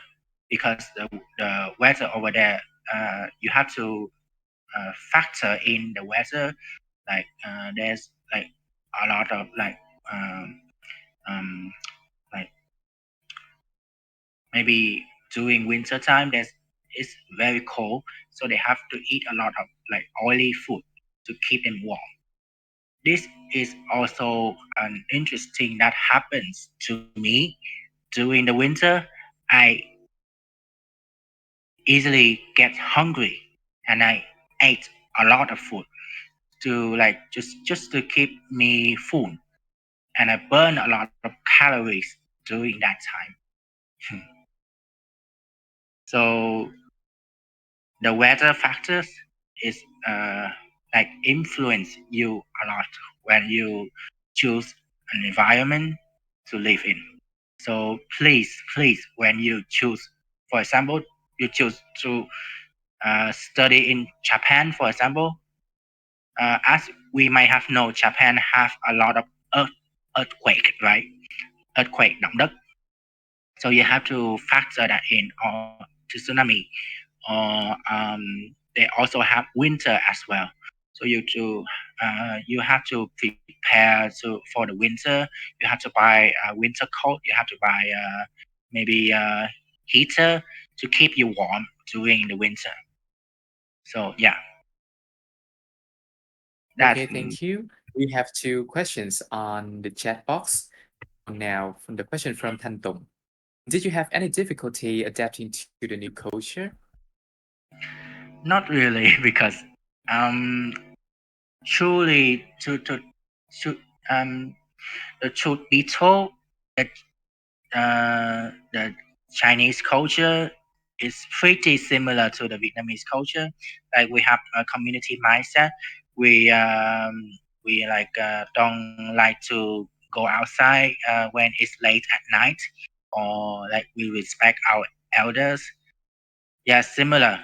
because the weather over there, you have to factor in the weather. Like there's like a lot of um, um, like maybe during winter time there's it's very cold, so they have to eat a lot of like oily food to keep them warm. This is also an interesting that happens to me during the winter. I easily get hungry and I ate a lot of food to like just to keep me full, and I burn a lot of calories during that time. So the weather factors is like influence you a lot when you choose an environment to live in. So please, when you choose, for example, you choose to study in Japan, for example, as we might have known, Japan have a lot of earthquake, right? Earthquake, động đất. So you have to factor that in, or to tsunami, or they also have winter as well. So you have to prepare for the winter. You have to buy a winter coat. You have to buy maybe a heater to keep you warm during the winter. So yeah, that's Okay, thank you. We have two questions on the chat box. Now, from the question from Thanh Tùng. Did you have any difficulty adapting to the new culture? not really because um truly to the truth be told, that the Chinese culture is pretty similar to the Vietnamese culture. Like we have a community mindset. We um, we don't like to go outside when it's late at night, or like we respect our elders. Yeah, similar,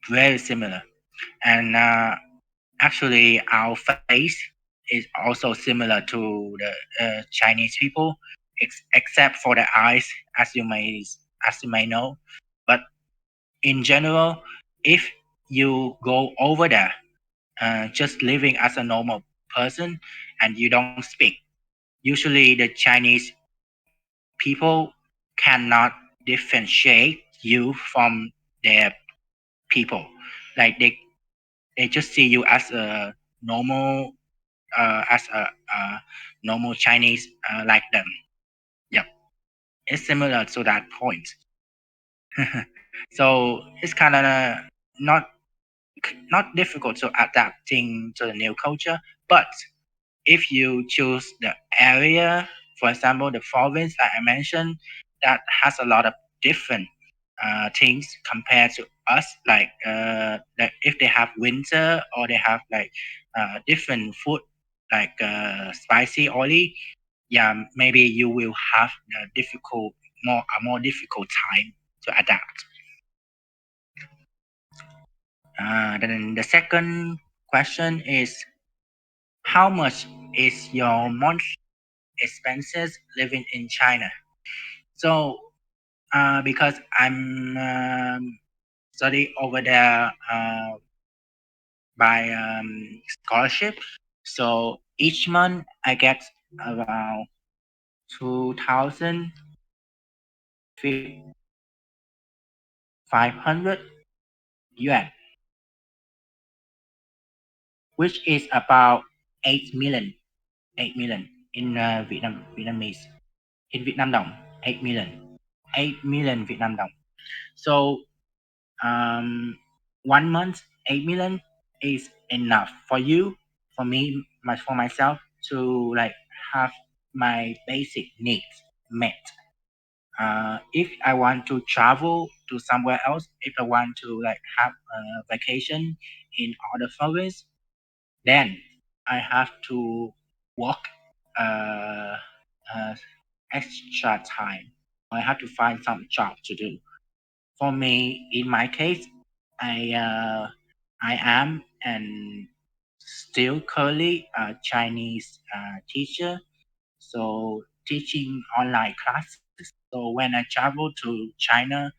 very similar. And actually, our face is also similar to the Chinese people, except for the eyes, as you may know. But in general, if you go over there, just living as a normal person, and you don't speak, usually the Chinese people cannot differentiate you from their people. Like they just see you as a normal as a normal Chinese like them. Yep, it's similar to that point. So it's kind of not not difficult to adapting to the new culture, but if you choose the area, for example, the province that I mentioned, that has a lot of different things compared to us. Like if they have winter, or they have like different food, like spicy, oily. Yeah, maybe you will have the difficult, more difficult time to adapt. Then the second question is, how much is your monthly expenses living in China? So, because I'm study over there by scholarship, so each month I get around 2,500 yuan, which is about 8 million, 8 million in Vietnamese, in Vietnam đồng, 8 million, 8 million Vietnam đồng. So um, 1 month, 8 million is enough for you, for me, for myself to like have my basic needs met. If I want to travel to somewhere else, if I want to like have a vacation in other province, then I have to work uh, uh, extra time. I have to find some job to do. For me, in my case, I I am and still currently a Chinese teacher, so teaching online classes. So when I travel to China,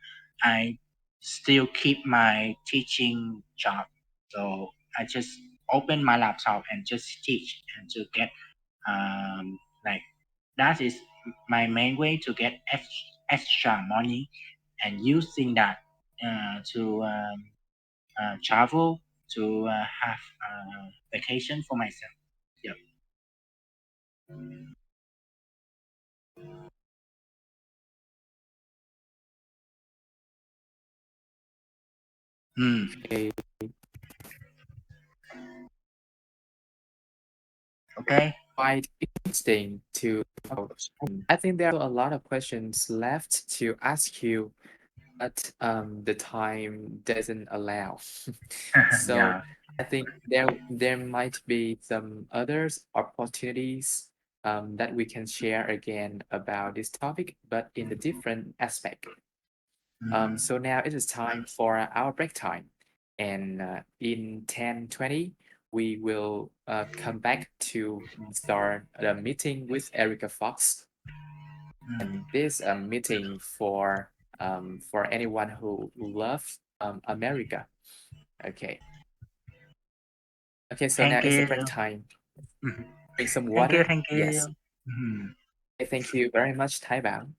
I still keep my teaching job. So I just open my laptop and just teach and to get like that is my main way to get extra money and using that to travel to have vacation for myself. Yep. Mm. Okay, Okay. quite interesting to know. I think there are a lot of questions left to ask you, but the time doesn't allow. So Yeah. I think there might be some others opportunities that we can share again about this topic, but in a different aspect. Mm. So now it is time for our break time, and in 10:20 we will come back to start the meeting with Erica Fox, and Mm. this meeting for anyone who loves America. Okay. Okay, so now Thank it's a you. break time. Mhm. Drink some Thank you. water. Thank Yes. you. Mhm. Okay, thank you very much, Tai Bao.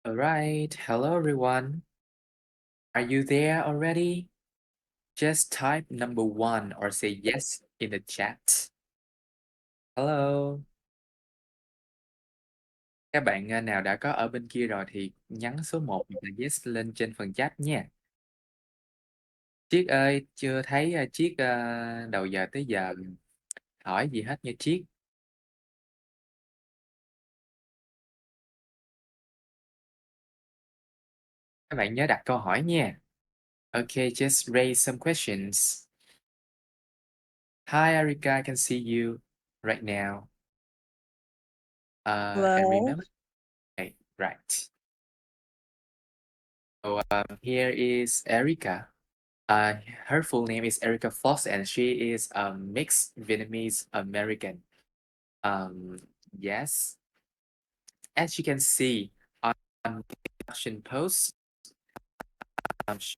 All right. Hello, everyone. Are you there already? Just type number one or say yes in the chat. Hello. Các bạn nào đã có ở bên kia rồi thì nhấn số 1 hoặc là yes lên trên phần chat nha. Chiết ơi, chưa thấy Chiết đầu giờ tới giờ hỏi gì hết nha Chiết. Các bạn nhớ đặt câu hỏi nha. Okay, just raise some questions. Hi, Erica, I can see you right now. And Hello. remember, okay, right. So here is Erica. Her full name is Erica Fox, and she is a mixed Vietnamese American. Yes, as you can see on the caption post,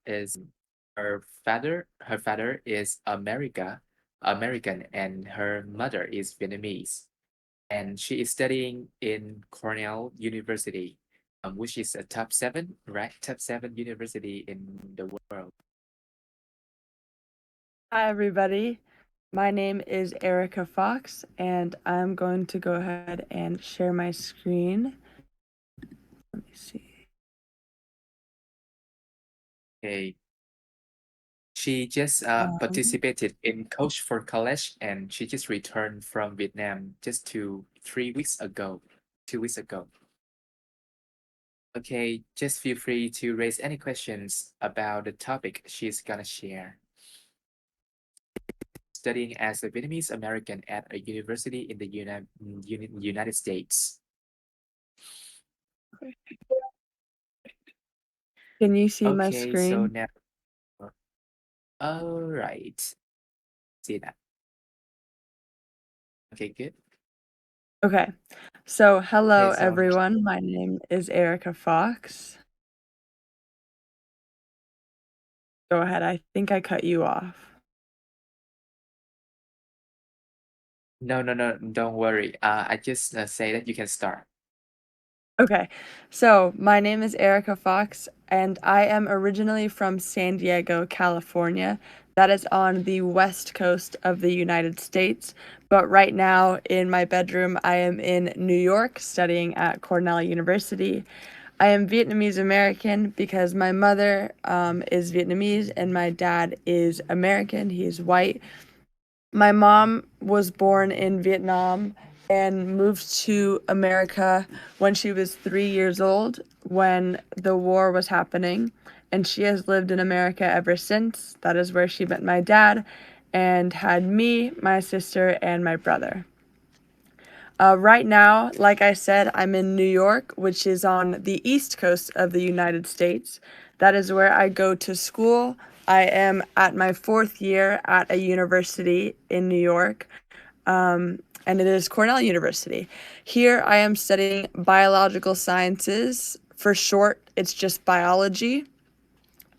is her father is American, and her mother is Vietnamese, and she is studying in Cornell University, which is a top 7, right? Top 7 university in the world. Hi, everybody. My name is Erica Fox, and I'm going to go ahead and share my screen. Let me see. Okay. She just participated in Coach for College, and she just returned from Vietnam just 3 weeks ago. 2 weeks ago. Okay, just feel free to raise any questions about the topic she's gonna share. Studying as a Vietnamese American at a university in the United States. Can you see my Okay, so screen? now, all right, see that. Okay, good. Okay. So, hello, Okay, so everyone. My name is Erica Fox. Go ahead. I think I cut you off. no, don't worry. I just say that you can start. Okay, so my name is Erica Fox, and I am originally from San Diego, California. That is on the west coast of the United States. But right now, in my bedroom, I am in New York studying at Cornell University. I am Vietnamese American because my mother is Vietnamese and my dad is American. He is white. My mom was born in Vietnam and moved to America when she was 3 years old when the war was happening. And she has lived in America ever since. That is where she met my dad and had me, my sister, and my brother. Right now, like I said, I'm in New York, which is on the east coast of the United States. That is where I go to school. I am at my 4th year at a university in New York, and it is Cornell University. Here, I am studying biological sciences. For short, it's just biology.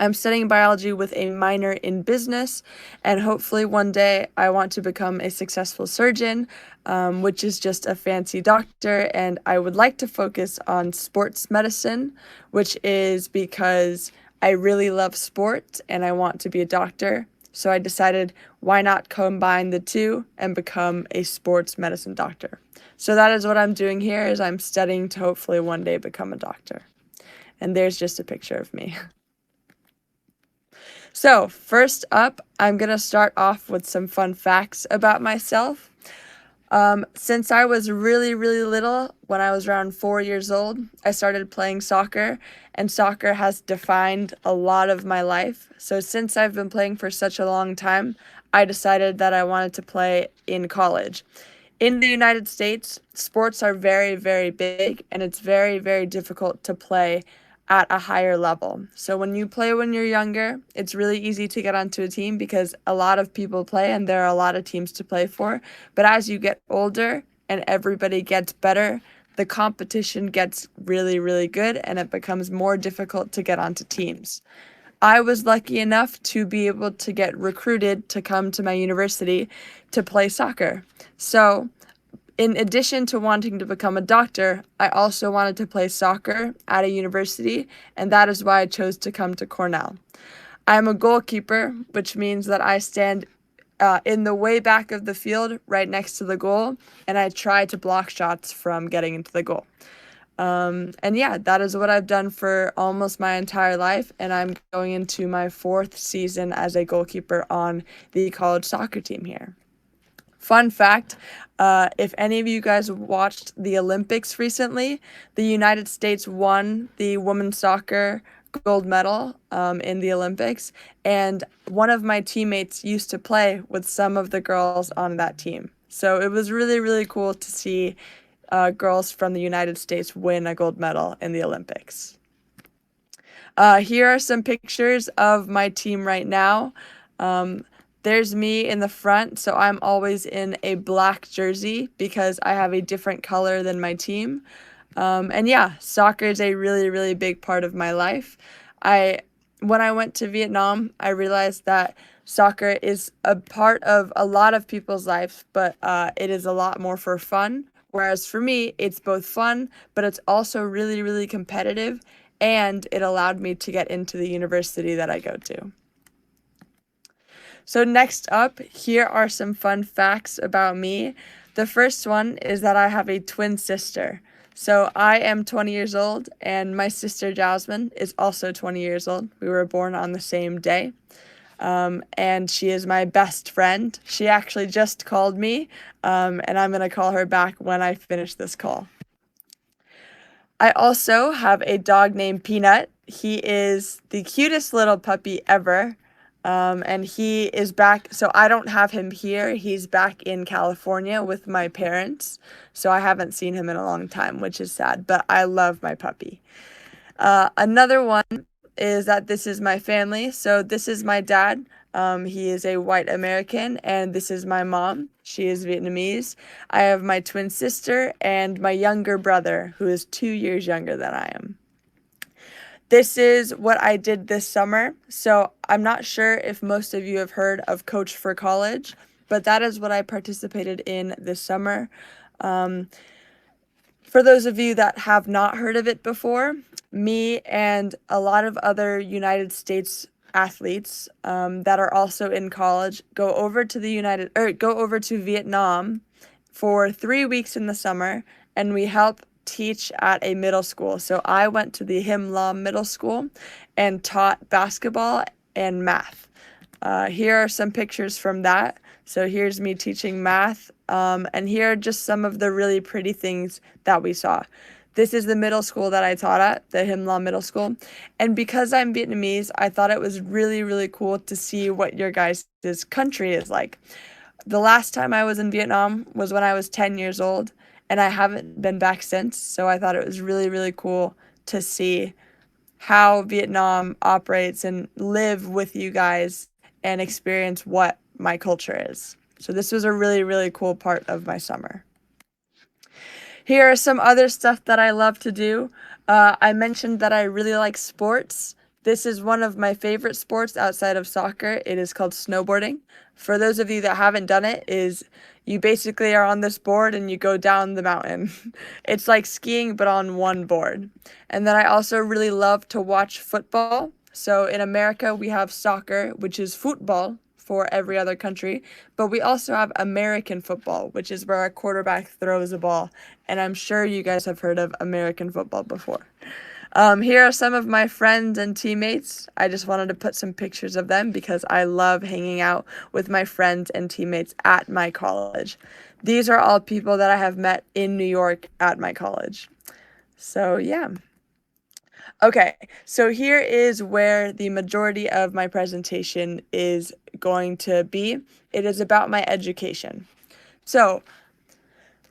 I'm studying biology with a minor in business, and hopefully one day I want to become a successful surgeon, which is just a fancy doctor. And I would like to focus on sports medicine, which is because I really love sports and I want to be a doctor. So I decided why not combine the two and become a sports medicine doctor. So that is what I'm doing here is I'm studying to hopefully one day become a doctor. And there's just a picture of me. So, first up, I'm going to start off with some fun facts about myself. Since I was really, really little, when I was around 4 years old, I started playing soccer, and soccer has defined a lot of my life. So, since I've been playing for such a long time, I decided that I wanted to play in college. In the United States, sports are very, very big, and it's very, very difficult to play at a higher level. So when you play when you're younger, it's really easy to get onto a team because a lot of people play and there are a lot of teams to play for. But as you get older and everybody gets better, the competition gets really, really good and it becomes more difficult to get onto teams. I was lucky enough to be able to get recruited to come to my university to play soccer. So In addition to wanting to become a doctor, I also wanted to play soccer at a university, and that is why I chose to come to Cornell. I am a goalkeeper, which means that I stand in the way back of the field right next to the goal, and I try to block shots from getting into the goal. And yeah, that is what I've done for almost my entire life, and I'm going into my 4th season as a goalkeeper on the college soccer team here. Fun fact, if any of you guys watched the Olympics recently, the United States won the women's soccer gold medal in the Olympics, and one of my teammates used to play with some of the girls on that team. So it was really, really cool to see girls from the United States win a gold medal in the Olympics. Here are some pictures of my team right now. There's me in the front, so I'm always in a black jersey because I have a different color than my team. And yeah, soccer is a really, really big part of my life. When I went to Vietnam, I realized that soccer is a part of a lot of people's lives, but it is a lot more for fun. Whereas for me, it's both fun, but it's also really, really competitive, and it allowed me to get into the university that I go to. So next up, here are some fun facts about me. The first one is that I have a twin sister. So I am 20 years old, and my sister Jasmine is also 20 years old. We were born on the same day. And she is my best friend. She actually just called me, and I'm going to call her back when I finish this call. I also have a dog named Peanut. He is the cutest little puppy ever. And he is back. So I don't have him here. He's back in California with my parents. So I haven't seen him in a long time, which is sad, but I love my puppy. Another one is that this is my family. So this is my dad. He is a white American, and this is my mom. She is Vietnamese. I have my twin sister and my younger brother, who is 2 years younger than I am. This is what I did this summer. So I'm not sure if most of you have heard of Coach for College, but that is what I participated in this summer. For those of you that have not heard of it before, me and a lot of other United States athletes that are also in college go over to Vietnam for 3 weeks in the summer, and we help teach at a middle school. So I went to the Him Lam Middle School and taught basketball and math. Here are some pictures from that. So here's me teaching math, and here are just some of the really pretty things that we saw. This is the middle school that I taught at, the Him Lam Middle School. And because I'm Vietnamese, I thought it was really, really cool to see what your guys' country is like. The last time I was in Vietnam was when I was 10 years old, and I haven't been back since. So I thought it was really, really cool to see how Vietnam operates and live with you guys and experience what my culture is. So this was a really, really cool part of my summer. Here are some other stuff that I love to do. I mentioned that I really like sports. This is one of my favorite sports outside of soccer. It is called snowboarding. For those of you that haven't done it, is you basically are on this board and you go down the mountain. It's like skiing, but on one board. And then I also really love to watch football. So in America, we have soccer, which is football for every other country, but we also have American football, which is where a quarterback throws a ball. And I'm sure you guys have heard of American football before. Here are some of my friends and teammates. I just wanted to put some pictures of them because I love hanging out with my friends and teammates at my college. These are all people that I have met in New York at my college. So yeah. Okay, so here is where the majority of my presentation is going to be. It is about my education. So,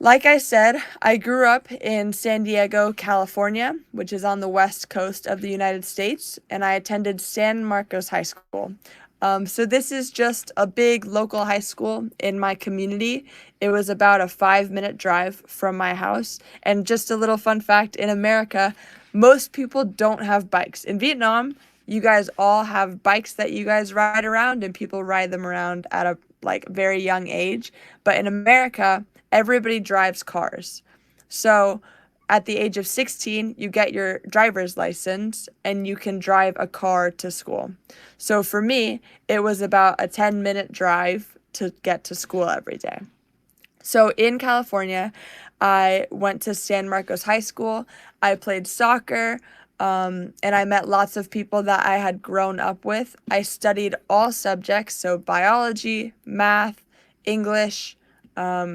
like I said, I grew up in San Diego, California, which is on the west coast of the United States, and I attended San Marcos High School. So this is just a big local high school in my community. It was about a 5-minute drive from my house. And just a little fun fact, in America, most people don't have bikes. In Vietnam, you guys all have bikes that you guys ride around, and people ride them around at a very young age. But in America, everybody drives cars. So at the age of 16, you get your driver's license and you can drive a car to school. So for me, it was about a 10-minute drive to get to school every day. So in California, I went to San Marcos High School. I played soccer, and I met lots of people that I had grown up with. I studied all subjects, so biology, math, English,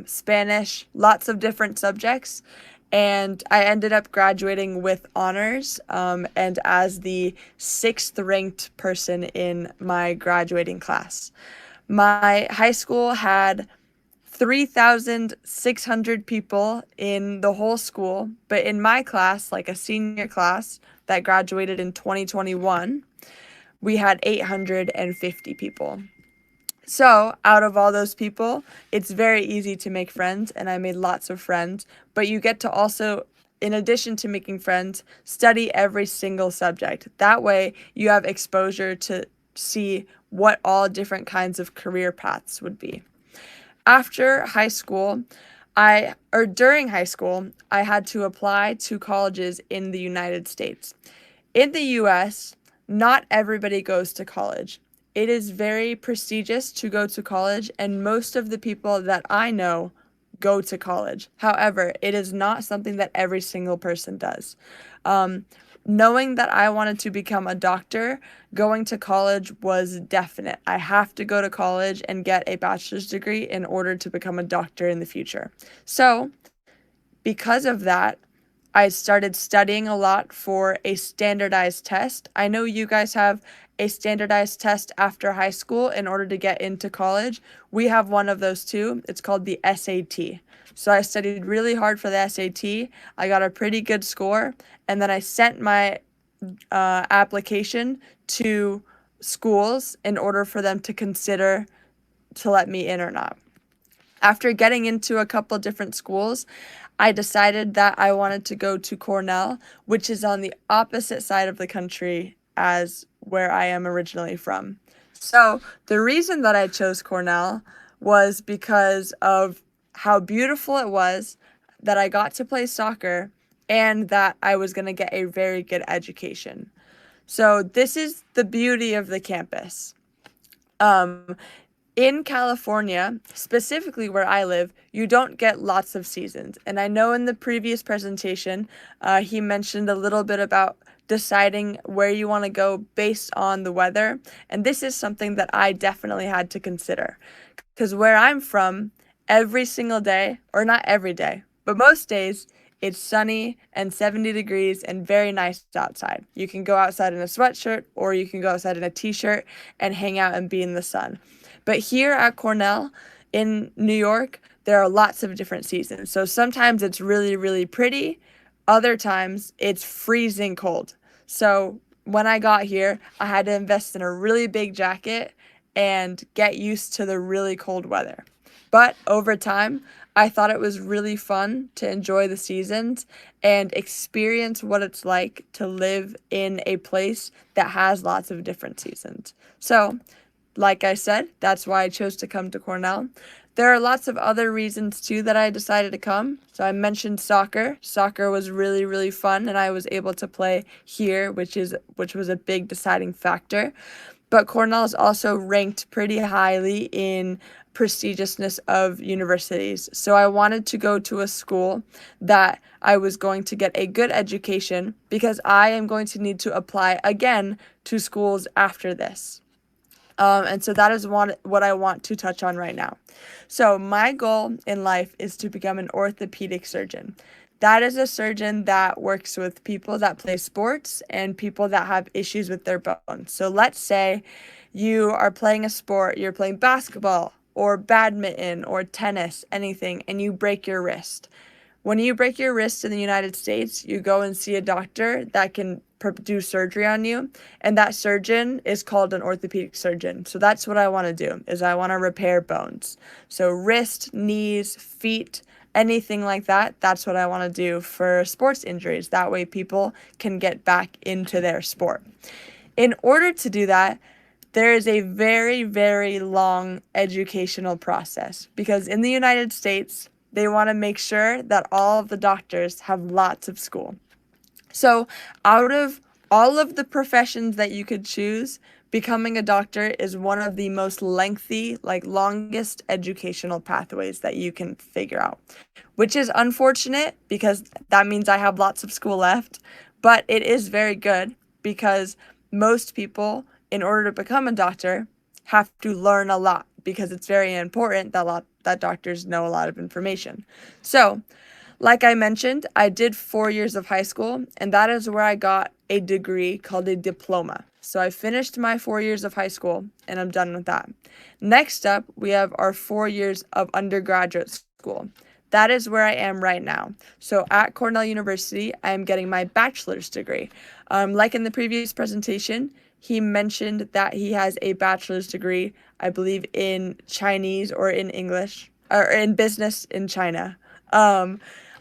Spanish, lots of different subjects. And I ended up graduating with honors, and as the 6th ranked person in my graduating class. My high school had 3,600 people in the whole school, but in my class, like a senior class that graduated in 2021, we had 850 people. So, out of all those people, it's very easy to make friends, and I made lots of friends. But you get to also, in addition to making friends, study every single subject. That way, you have exposure to see what all different kinds of career paths would be. After high school, during high school, I had to apply to colleges in the United States. In the US, not everybody goes to college. It is very prestigious to go to college, and most of the people that I know go to college. However, it is not something that every single person does. Knowing that I wanted to become a doctor, going to college was definite. I have to go to college and get a bachelor's degree in order to become a doctor in the future. So, because of that, I started studying a lot for a standardized test. I know you guys have a standardized test after high school in order to get into college. We have one of those too. It's called the SAT. So I studied really hard for the SAT. I got a pretty good score, and then I sent my application to schools in order for them to consider to let me in or not. After getting into a couple different schools, I decided that I wanted to go to Cornell, which is on the opposite side of the country as where I am originally from. So the reason that I chose Cornell was because of how beautiful it was, that I got to play soccer, and that I was going to get a very good education. So this is the beauty of the campus. In California, specifically where I live, you don't get lots of seasons. And I know in the previous presentation, he mentioned a little bit about deciding where you want to go based on the weather. And this is something that I definitely had to consider. Because where I'm from, every single day, or not every day, but most days, it's sunny and 70 degrees and very nice outside. You can go outside in a sweatshirt, or you can go outside in a t-shirt and hang out and be in the sun. But here at Cornell in New York, there are lots of different seasons. So sometimes it's really, really pretty. Other times it's freezing cold. So when I got here, I had to invest in a really big jacket and get used to the really cold weather. But over time, I thought it was really fun to enjoy the seasons and experience what it's like to live in a place that has lots of different seasons. So, like I said, that's why I chose to come to Cornell. There are lots of other reasons too that I decided to come. So I mentioned soccer. Soccer was really, really fun, and I was able to play here, which was a big deciding factor. But Cornell is also ranked pretty highly in prestigiousness of universities. So I wanted to go to a school that I was going to get a good education, because I am going to need to apply again to schools after this. And so that is what I want to touch on right now. So my goal in life is to become an orthopedic surgeon. That is a surgeon that works with people that play sports and people that have issues with their bones. So let's say you are playing a sport, you're playing basketball or badminton or tennis, anything, and you break your wrist. When you break your wrist in the United States, you go and see a doctor that can do surgery on you, and that surgeon is called an orthopedic surgeon. So that's what I want to do, is I want to repair bones. So wrist, knees, feet, anything like that, that's what I want to do for sports injuries. That way people can get back into their sport. In order to do that, there is a very, very long educational process, because in the United States, they want to make sure that all of the doctors have lots of school. So, out of all of the professions that you could choose, becoming a doctor is one of the most lengthy, like longest educational pathways that you can figure out, which is unfortunate because that means I have lots of school left, but it is very good because most people, in order to become a doctor, have to learn a lot because it's very important that doctors know a lot of information. So, like I mentioned, I did 4 years of high school, and that is where I got a degree called a diploma. So I finished my 4 years of high school, and I'm done with that. Next up, we have our 4 years of undergraduate school. That is where I am right now. So at Cornell University, I am getting my bachelor's degree. Like in the previous presentation, he mentioned that he has a bachelor's degree, I believe, in Chinese or in English, or in business in China.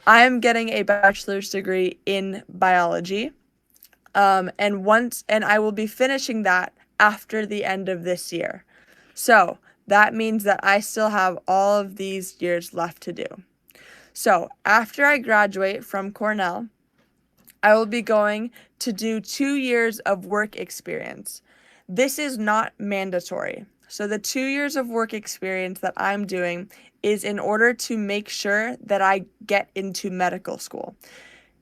I am getting a bachelor's degree in biology, and I will be finishing that after the end of this year. So that means that I still have all of these years left to do. So after I graduate from Cornell, I will be going to do 2 years of work experience. This is not mandatory. So the 2 years of work experience that I'm doing is in order to make sure that I get into medical school.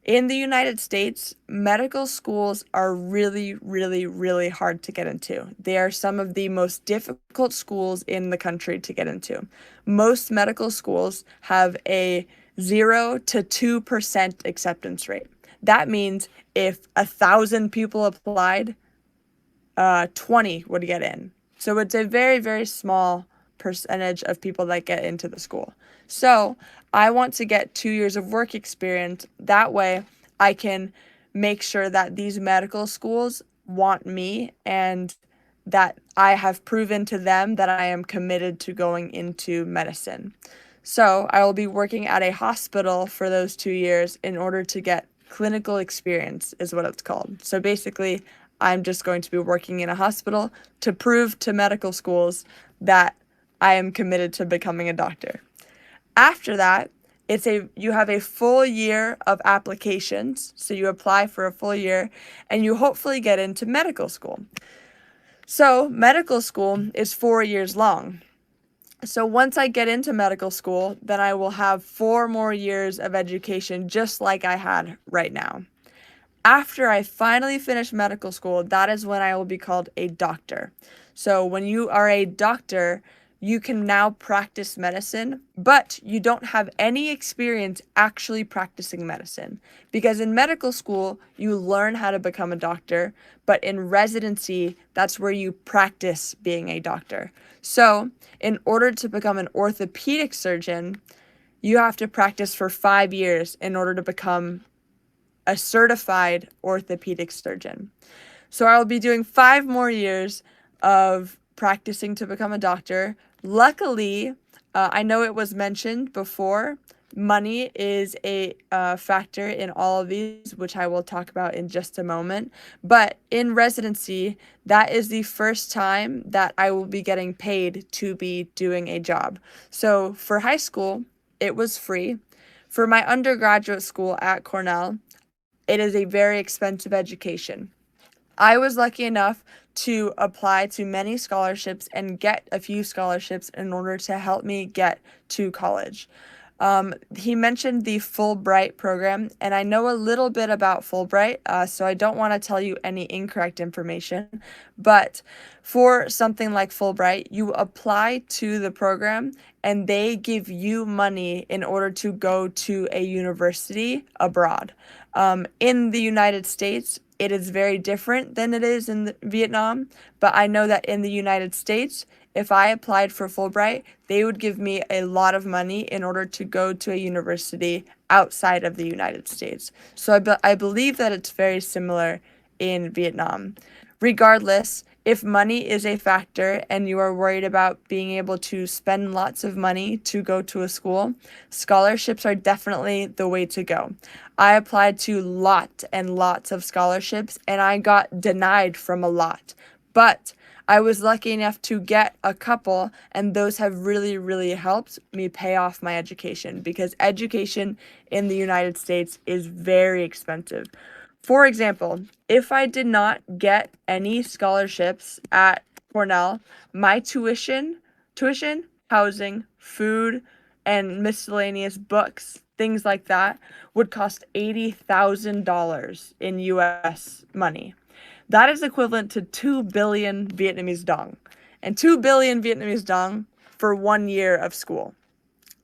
In the United States, medical schools are really, really, really hard to get into. They are some of the most difficult schools in the country to get into. Most medical schools have a 0 to 2% acceptance rate. That means if 1,000 people applied, 20 would get in. So it's a very, very small percentage of people that get into the school. So I want to get 2 years of work experience. That way I can make sure that these medical schools want me and that I have proven to them that I am committed to going into medicine. So I will be working at a hospital for those 2 years in order to get clinical experience, is what it's called. So basically, I'm just going to be working in a hospital to prove to medical schools that I am committed to becoming a doctor. After that, you have a full year of applications. So you apply for a full year and you hopefully get into medical school. So medical school is 4 years long. So once I get into medical school, then I will have 4 more years of education just like I had right now. After I finally finish medical school, that is when I will be called a doctor. So when you are a doctor, you can now practice medicine, but you don't have any experience actually practicing medicine. Because in medical school, you learn how to become a doctor, but in residency, that's where you practice being a doctor. So in order to become an orthopedic surgeon, you have to practice for 5 years in order to become a certified orthopedic surgeon. So I will be doing 5 more years of practicing to become a doctor. Luckily, I know it was mentioned before, money is a factor in all of these, which I will talk about in just a moment. But in residency, that is the first time that I will be getting paid to be doing a job. So for high school, it was free. For my undergraduate school at Cornell, it is a very expensive education. I was lucky enough to apply to many scholarships and get a few scholarships in order to help me get to college. He mentioned the Fulbright program, and I know a little bit about Fulbright, so I don't want to tell you any incorrect information. But for something like Fulbright, you apply to the program, and they give you money in order to go to a university abroad. In the United States, it is very different than it is in Vietnam, but I know that in the United States, if I applied for Fulbright, they would give me a lot of money in order to go to a university outside of the United States. So I believe that it's very similar in Vietnam. Regardless, if money is a factor and you are worried about being able to spend lots of money to go to a school, scholarships are definitely the way to go. I applied to lots and lots of scholarships and I got denied from a lot. But I was lucky enough to get a couple, and those have really, really helped me pay off my education, because education in the United States is very expensive. For example, if I did not get any scholarships at Cornell, my tuition, housing, food, and miscellaneous books, things like that, would cost $80,000 in US money. That is equivalent to 2 billion Vietnamese dong, and 2 billion Vietnamese dong for 1 year of school.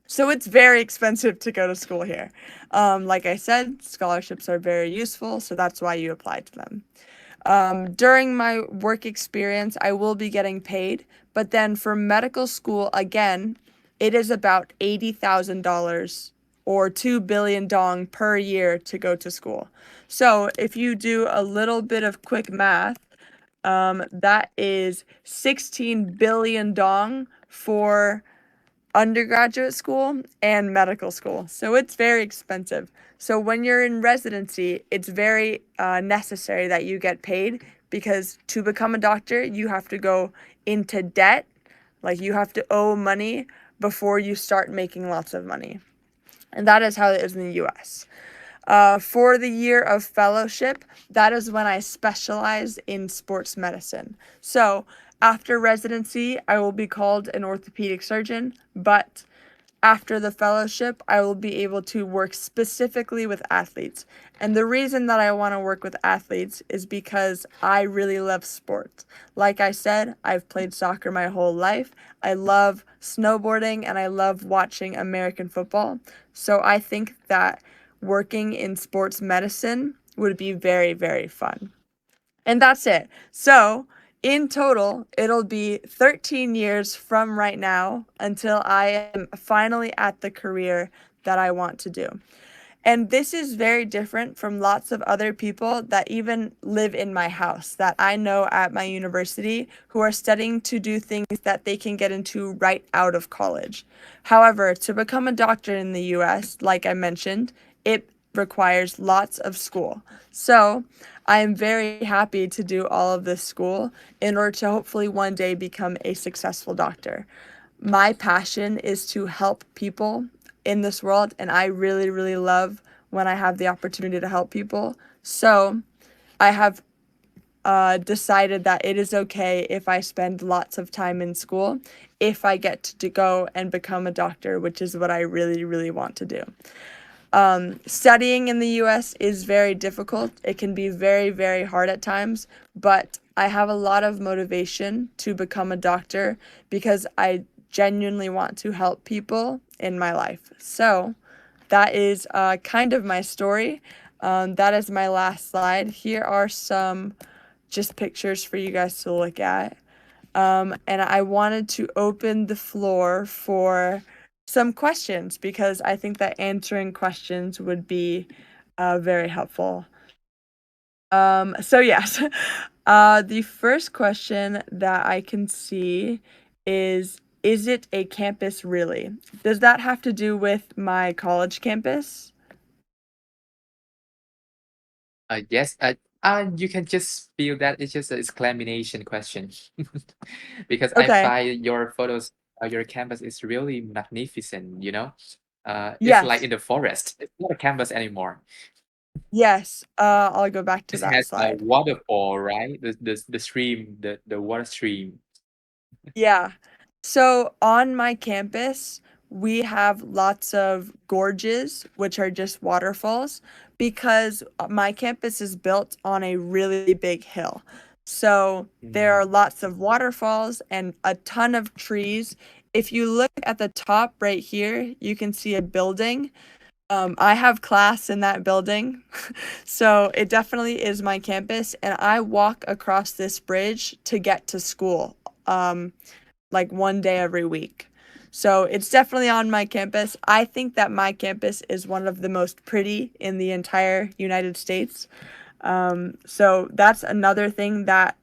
So it's very expensive to go to school here. Like I said, scholarships are very useful, so that's why you apply to them. During my work experience, I will be getting paid, but then for medical school, again, it is about $80,000 or 2 billion dong per year to go to school. So if you do a little bit of quick math, that is 16 billion dong for undergraduate school and medical school. So it's very expensive. So when you're in residency, it's very necessary that you get paid, because to become a doctor, you have to go into debt. Like, you have to owe money before you start making lots of money. And that is how it is in the US. For the year of fellowship, that is when I specialize in sports medicine. So after residency, I will be called an orthopedic surgeon, but after the fellowship, I will be able to work specifically with athletes. And the reason that I want to work with athletes is because I really love sports. Like I said, I've played soccer my whole life. I love snowboarding and I love watching American football. So I think that working in sports medicine would be very, very fun. And that's it. So, in total, it'll be 13 years from right now until I am finally at the career that I want to do. And this is very different from lots of other people that even live in my house that I know at my university, who are studying to do things that they can get into right out of college. However, to become a doctor in the US, like I mentioned, it requires lots of school. So I am very happy to do all of this school in order to hopefully one day become a successful doctor. My passion is to help people in this world, and I really, really love when I have the opportunity to help people. So I have decided that it is okay if I spend lots of time in school if I get to go and become a doctor, which is what I really, really want to do. Studying in the US is very difficult. It can be very, very hard at times, but I have a lot of motivation to become a doctor because I genuinely want to help people in my life. So that is kind of my story. That is my last slide. Here are some just pictures for you guys to look at. And I wanted to open the floor for some questions because I think that answering questions would be very helpful. So yes, the first question that I can see is it a campus really? Does that have to do with my college campus? Yes. You can just feel that it's just an exclamation question because I Okay. find your photos, your campus is really magnificent. It's like Yes. in the forest. It's not a campus anymore. Yes. I'll go back to It that has a slide. waterfall, right? The stream, the water stream. Yeah. So on my campus, we have lots of gorges, which are just waterfalls, because my campus is built on a really big hill. So there are Mm. lots of waterfalls and a ton of trees. If you look at the top right here, you can see a building. I have class in that building. So it definitely is my campus, and I walk across this bridge to get to school. Like 1 day every week. So it's definitely on my campus. I think that my campus is one of the most pretty in the entire United States. So that's another thing that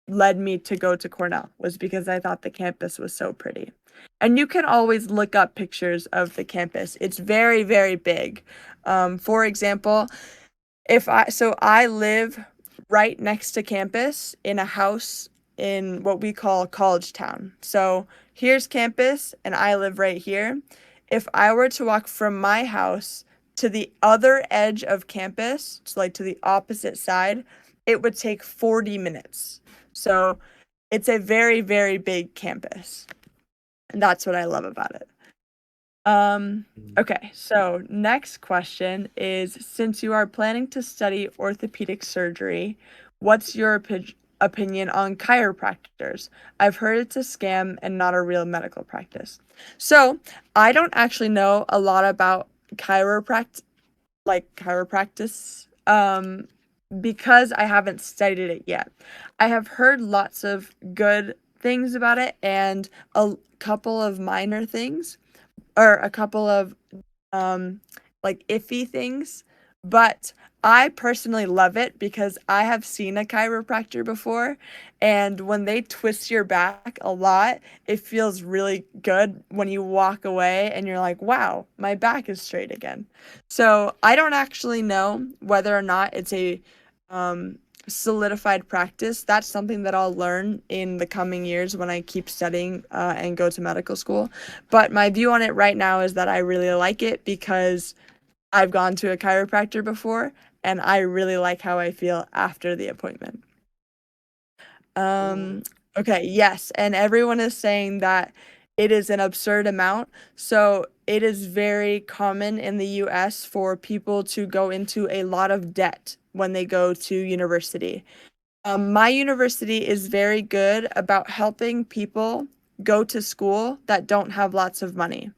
led me to go to Cornell, was because I thought the campus was so pretty. And you can always look up pictures of the campus. It's very, very big. For example, I live right next to campus in a house in what we call College Town. So here's campus, and I live right here. If I were to walk from my house to the other edge of campus, so like to the opposite side, it would take 40 minutes. So it's a very, very big campus. And that's what I love about it. Okay, so next question is, since you are planning to study orthopedic surgery, what's your opinion on chiropractors? I've heard it's a scam and not a real medical practice. So I don't actually know a lot about chiropractic, because I haven't studied it yet. I have heard lots of good things about it and a couple of minor things, or a couple of like iffy things, but I personally love it because I have seen a chiropractor before, and when they twist your back a lot, it feels really good when you walk away and you're like, wow, my back is straight again. So I don't actually know whether or not it's a solidified practice. That's something that I'll learn in the coming years when I keep studying and go to medical school. But my view on it right now is that I really like it because I've gone to a chiropractor before and I really like how I feel after the appointment. Okay, yes, and everyone is saying that it is an absurd amount. So it is very common in the US for people to go into a lot of debt when they go to university. My university is very good about helping people go to school that don't have lots of money.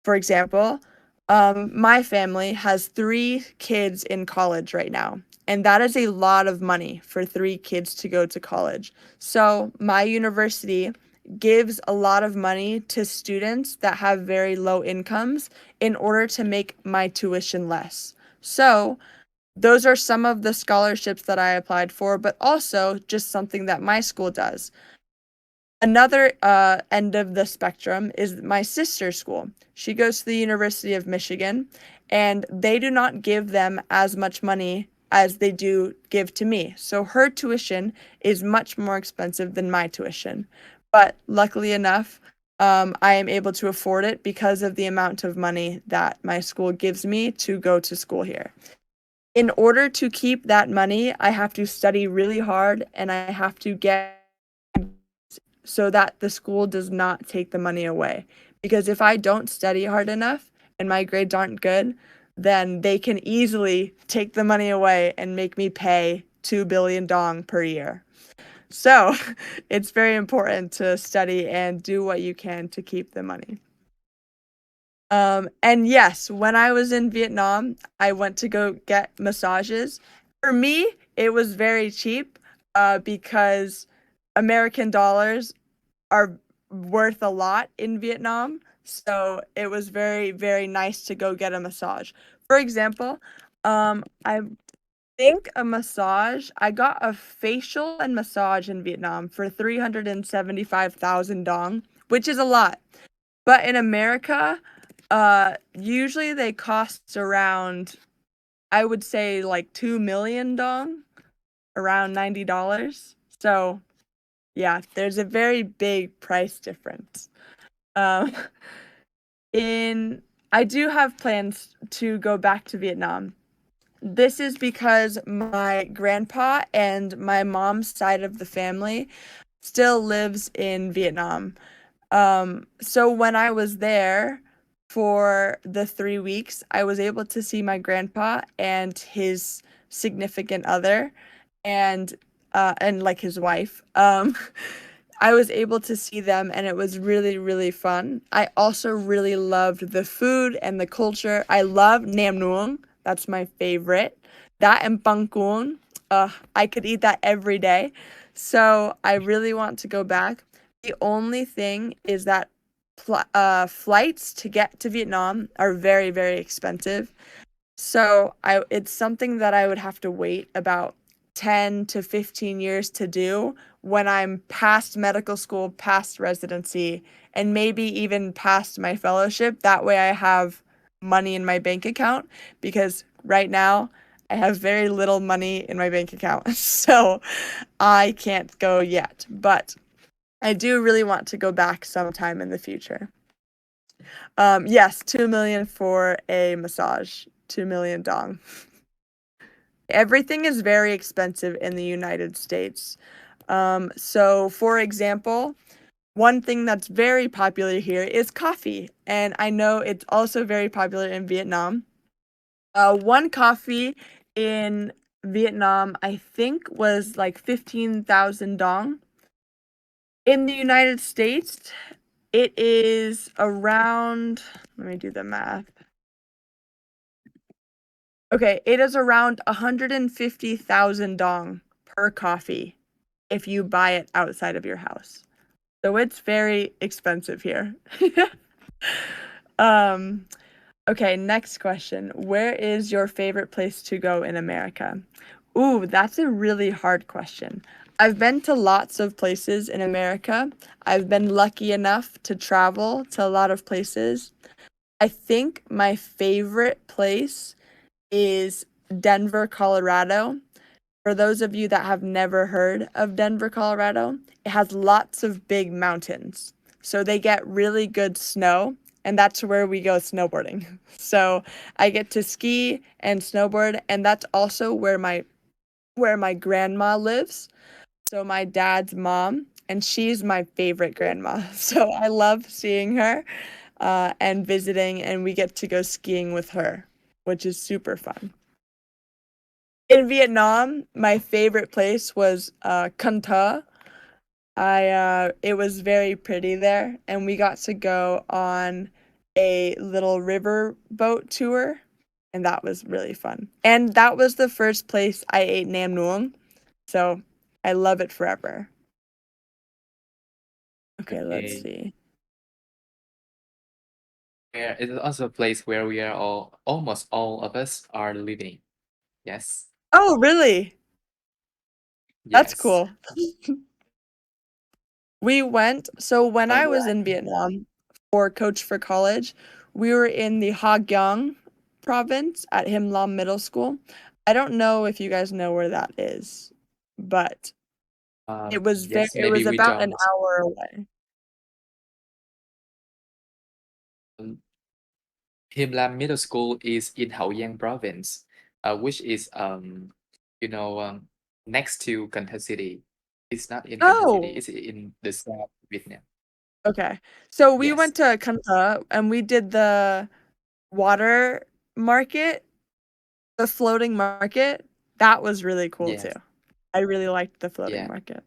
For example, my family has 3 kids in college right now, and that is a lot of money for 3 kids to go to college. So my university gives a lot of money to students that have very low incomes in order to make my tuition less. So those are some of the scholarships that I applied for, but also just something that my school does. Another end of the spectrum is my sister's school. She goes to the University of Michigan, and they do not give them as much money as they do give to me. So her tuition is much more expensive than my tuition. But luckily enough, I am able to afford it because of the amount of money that my school gives me to go to school here. In order to keep that money, I have to study really hard and I have to get so that the school does not take the money away. Because if I don't study hard enough and my grades aren't good, then they can easily take the money away and make me pay 2 billion dong per year. So it's very important to study and do what you can to keep the money. And yes, when I was in Vietnam, I went to go get massages. For me, it was very cheap because American dollars are worth a lot in Vietnam. So it was very, very nice to go get a massage. For example, I think I got a facial and massage in Vietnam for 375,000 dong, which is a lot. But in America, usually they cost around, I would say like 2 million dong, around $90. So yeah, there's a very big price difference. Um, in I do have plans to go back to Vietnam. This is because my grandpa and my mom's side of the family still lives in Vietnam. So when I was there for the 3 weeks, I was able to see my grandpa and his significant other and like his wife. I was able to see them and it was really, really fun. I also really loved the food and the culture. I love Nam Nuong. That's my favorite. That and Bang Cuon. I could eat that every day. So I really want to go back. The only thing is that flights to get to Vietnam are very, very expensive. So it's something that I would have to wait about 10 to 15 years to do when I'm past medical school, past residency, and maybe even past my fellowship. That way I have money in my bank account because right now I have very little money in my bank account, so I can't go yet. But I do really want to go back sometime in the future. Yes, 2 million for a massage. 2 million dong. Everything is very expensive in the United States. So for example, one thing that's very popular here is coffee, and I know it's also very popular in Vietnam. One coffee in Vietnam, I think, was like 15,000 dong. In the United States, it is around, let me do the math. Okay, it is around 150,000 dong per coffee if you buy it outside of your house. So it's very expensive here. um, okay, next question. Where is your favorite place to go in America? Ooh, that's a really hard question. I've been to lots of places in America. I've been lucky enough to travel to a lot of places. I think my favorite place is Denver, Colorado. For those of you that have never heard of Denver, Colorado, it has lots of big mountains. So they get really good snow, and that's where we go snowboarding. So I get to ski and snowboard, and that's also where my grandma lives. So my dad's mom, and she's my favorite grandma. So I love seeing her and visiting, and we get to go skiing with her, which is super fun. In Vietnam, my favorite place was Can Tho. It was very pretty there, and we got to go on a little river boat tour, and that was really fun. And that was the first place I ate nam nuong, so I love it forever. Okay, let's Okay. see. Where it is also a place where we are almost all of us are living. Yes. Oh, really? That's Yes. cool. We went, so when I was Alright. in Vietnam for Coach for College, we were in the Ha Giang province at Him Lam Middle School. I don't know if you guys know where that is, but Yes, it maybe was we about an don't. hour away. Um, Him Lam Middle School is in Hậu Giang province, which is you know next to Cần Thơ City. It's not in Cần Thơ City. Oh, It's in the south of Vietnam. okay. So we Yes. went to Can Tho and we did the water market, the floating market. That was really cool too. Yes. I really liked the floating Yeah. market.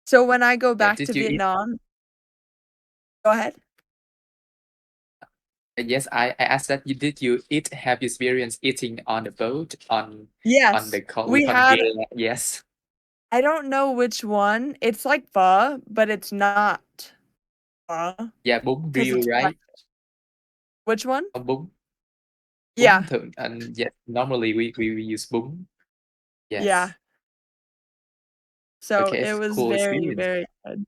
So when I go Yeah. back to Did you eat? Vietnam, go ahead. Yes, I asked that you did you eat have you experienced eating on the boat on Yes, the coast we with had, umbrella? Yes. I don't know which one. It's like pho, but it's not pho Yeah, bún because riêu, it's right? breakfast. Which one? Bún Yeah, thường and yes, normally we use bún. yeah. Yes. So Okay, it it's a was cool very, experience. very good.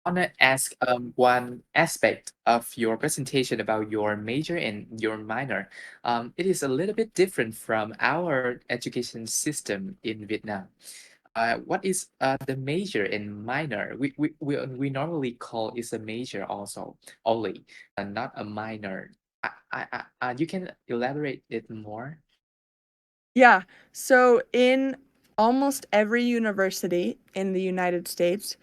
I wanna ask one aspect of your presentation about your major and your minor. It is a little bit different from our education system in Vietnam. What is the major and minor? We normally call it a major also only, and not a minor. You can elaborate it more. Yeah. So in almost every university in the United States,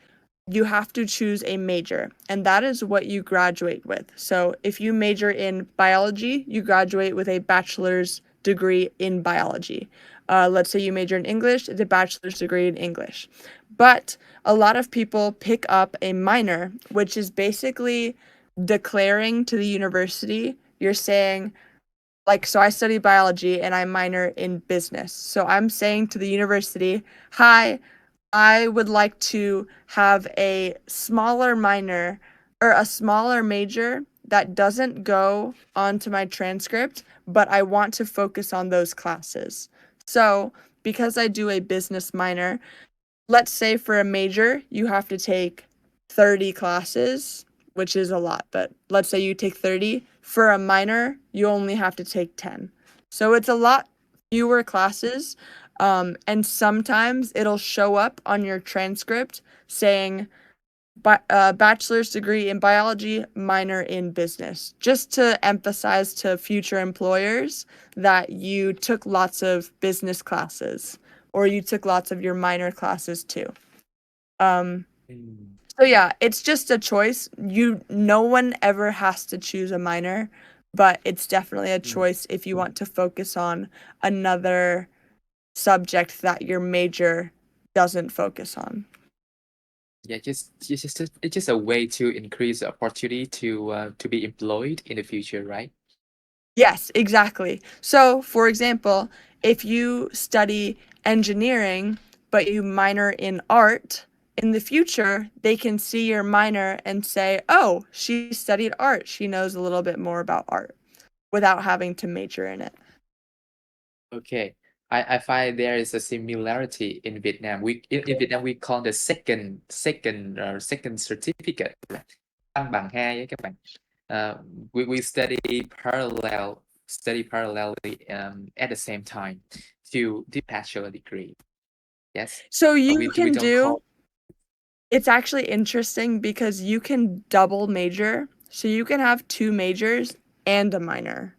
you have to choose a major, and that is what you graduate with. So if you major in biology, you graduate with a bachelor's degree in biology. Let's say you major in English, it's a bachelor's degree in English. But a lot of people pick up a minor, which is basically declaring to the university, you're saying, like, so I study biology and I minor in business. So I'm saying to the university, hi, I would like to have a smaller minor or a smaller major that doesn't go onto my transcript, but I want to focus on those classes. So, because I do a business minor, let's say for a major, you have to take 30 classes, which is a lot, but let's say you take 30. for a minor, you only have to take 10. So it's a lot fewer classes. And sometimes it'll show up on your transcript saying bachelor's degree in biology, minor in business, just to emphasize to future employers that you took lots of business classes or you took lots of your minor classes too. Mm. So yeah, it's just a choice. No one ever has to choose a minor, but it's definitely a Mm. choice if you want to focus on another subject that your major doesn't focus on. Yeah, it's just a way to increase the opportunity to be employed in the future, right? Yes, exactly. So, for example, if you study engineering but you minor in art, in the future, they can see your minor and say, "Oh, she studied art. She knows a little bit more about art," without having to major in it. Okay. I find there is a similarity in Vietnam. In Vietnam we call the second certificate, văn bằng hai ấy các bạn. We study parallelly at the same time to the bachelor degree. Yes. So you We can don't call. it's actually interesting because you can double major. So you can have two majors and a minor.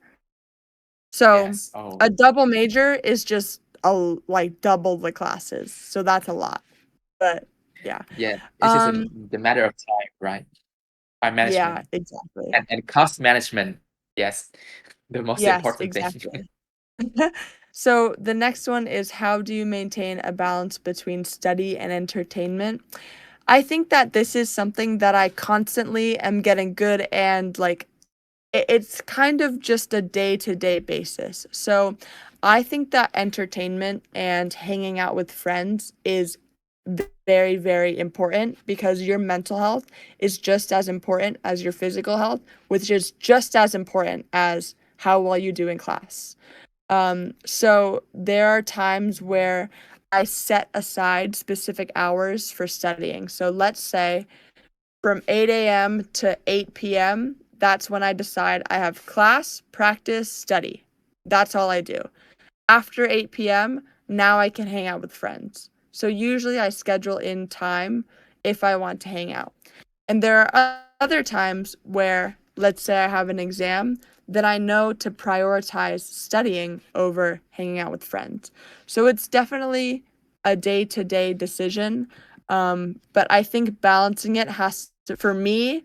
So Yes. Oh, a double major is just like double the classes. So that's a lot. But yeah. yeah. It's just Um the matter of time, right? Time yeah, management exactly. and cost management. Yes, the most Yes, important thing. exactly. So the next one is, how do you maintain a balance between study and entertainment? I think that this is something that I constantly am getting good, and like it's kind of just a day-to-day basis. So I think that entertainment and hanging out with friends is very, very important because your mental health is just as important as your physical health, which is just as important as how well you do in class. So there are times where I set aside specific hours for studying. So let's say from 8 a.m. to 8 p.m., that's when I decide I have class, practice, study. That's all I do. After 8 p.m., now I can hang out with friends. So usually I schedule in time if I want to hang out. And there are other times where, let's say I have an exam, then I know to prioritize studying over hanging out with friends. So it's definitely a day to day decision. But I think balancing it has to, for me,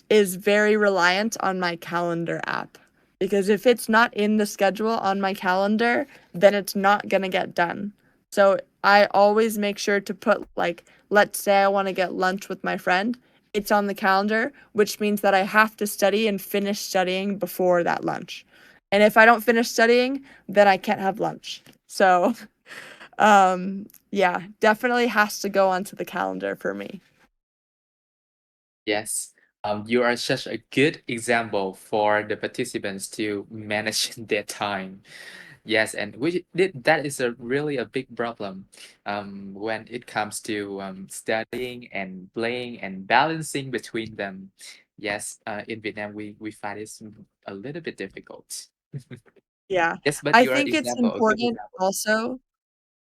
is very reliant on my calendar app. Because if it's not in the schedule on my calendar, then it's not going to get done. So I always make sure to put, like, let's say I want to get lunch with my friend, it's on the calendar, which means that I have to study and finish studying before that lunch. And if I don't finish studying, then I can't have lunch. So, yeah, definitely has to go onto the calendar for me. Yes. You are such a good example for the participants to manage their time. Yes, and that is a really a big problem when it comes to studying and playing and balancing between them. Yes, in Vietnam we find it a little bit difficult. Yeah. Yes, but I you are think it's example, a good important example. also.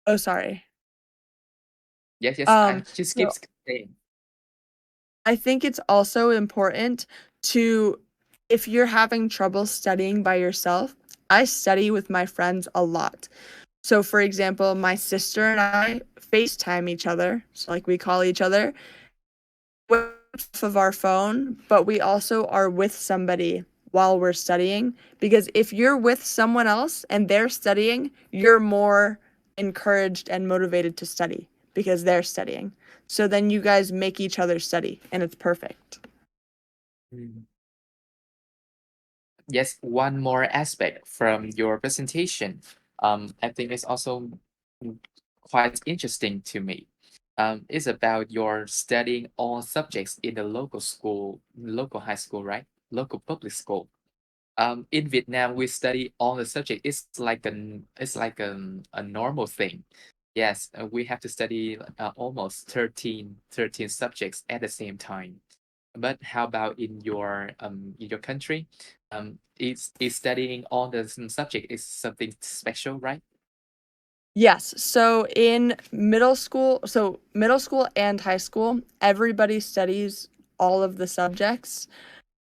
Oh, sorry. Yes, yes, I just keep So saying. I think it's also important to, if you're having trouble studying by yourself, I study with my friends a lot. So, for example, my sister and I FaceTime each other. So, like, we call each other off of our phone, but we also are with somebody while we're studying. Because if you're with someone else and they're studying, you're more encouraged and motivated to study because they're studying. So then you guys make each other study, and it's perfect. Mm. Yes, one more aspect from your presentation, I think it's also quite interesting to me. It's about your studying all subjects in the local school, local high school, right? Local public school. In Vietnam, we study all the subject. It's like a normal thing. Yes, we have to study almost 13 subjects at the same time. But how about in your country? Is studying all the subject is something special, right? Yes. So in middle school and high school, everybody studies all of the subjects,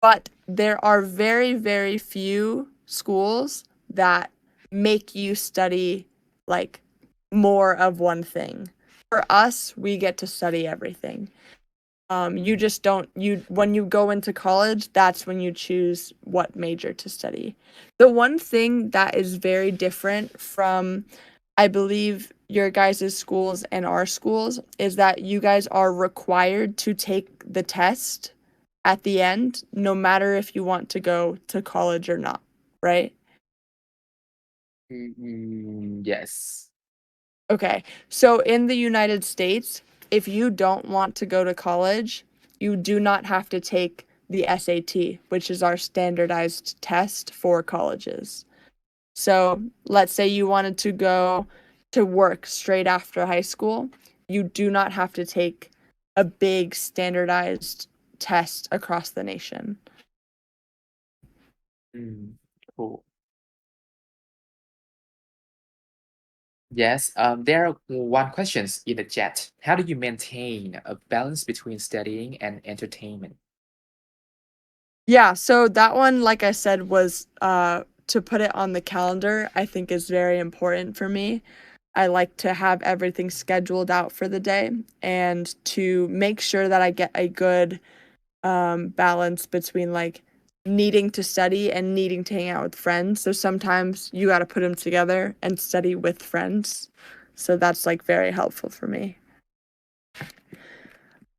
but there are very, very few schools that make you study like more of one thing. For us, we get to study everything. You just don't you when you go into college, that's when you choose what major to study. The one thing that is very different from, I believe, your guys' schools and our schools is that you guys are required to take the test at the end, no matter if you want to go to college or not, right? Yes. Okay. So in the United States, if you don't want to go to college, you do not have to take the SAT, which is our standardized test for colleges. So let's say you wanted to go to work straight after high school, you do not have to take a big standardized test across the nation. Cool. Yes, there are one questions in the chat. How do you maintain a balance between studying and entertainment? Yeah, so that one, like I said, was to put it on the calendar, I think is very important for me. I like to have everything scheduled out for the day and to make sure that I get a good balance between like needing to study and needing to hang out with friends. So sometimes you got to put them together and study with friends. So that's like very helpful for me.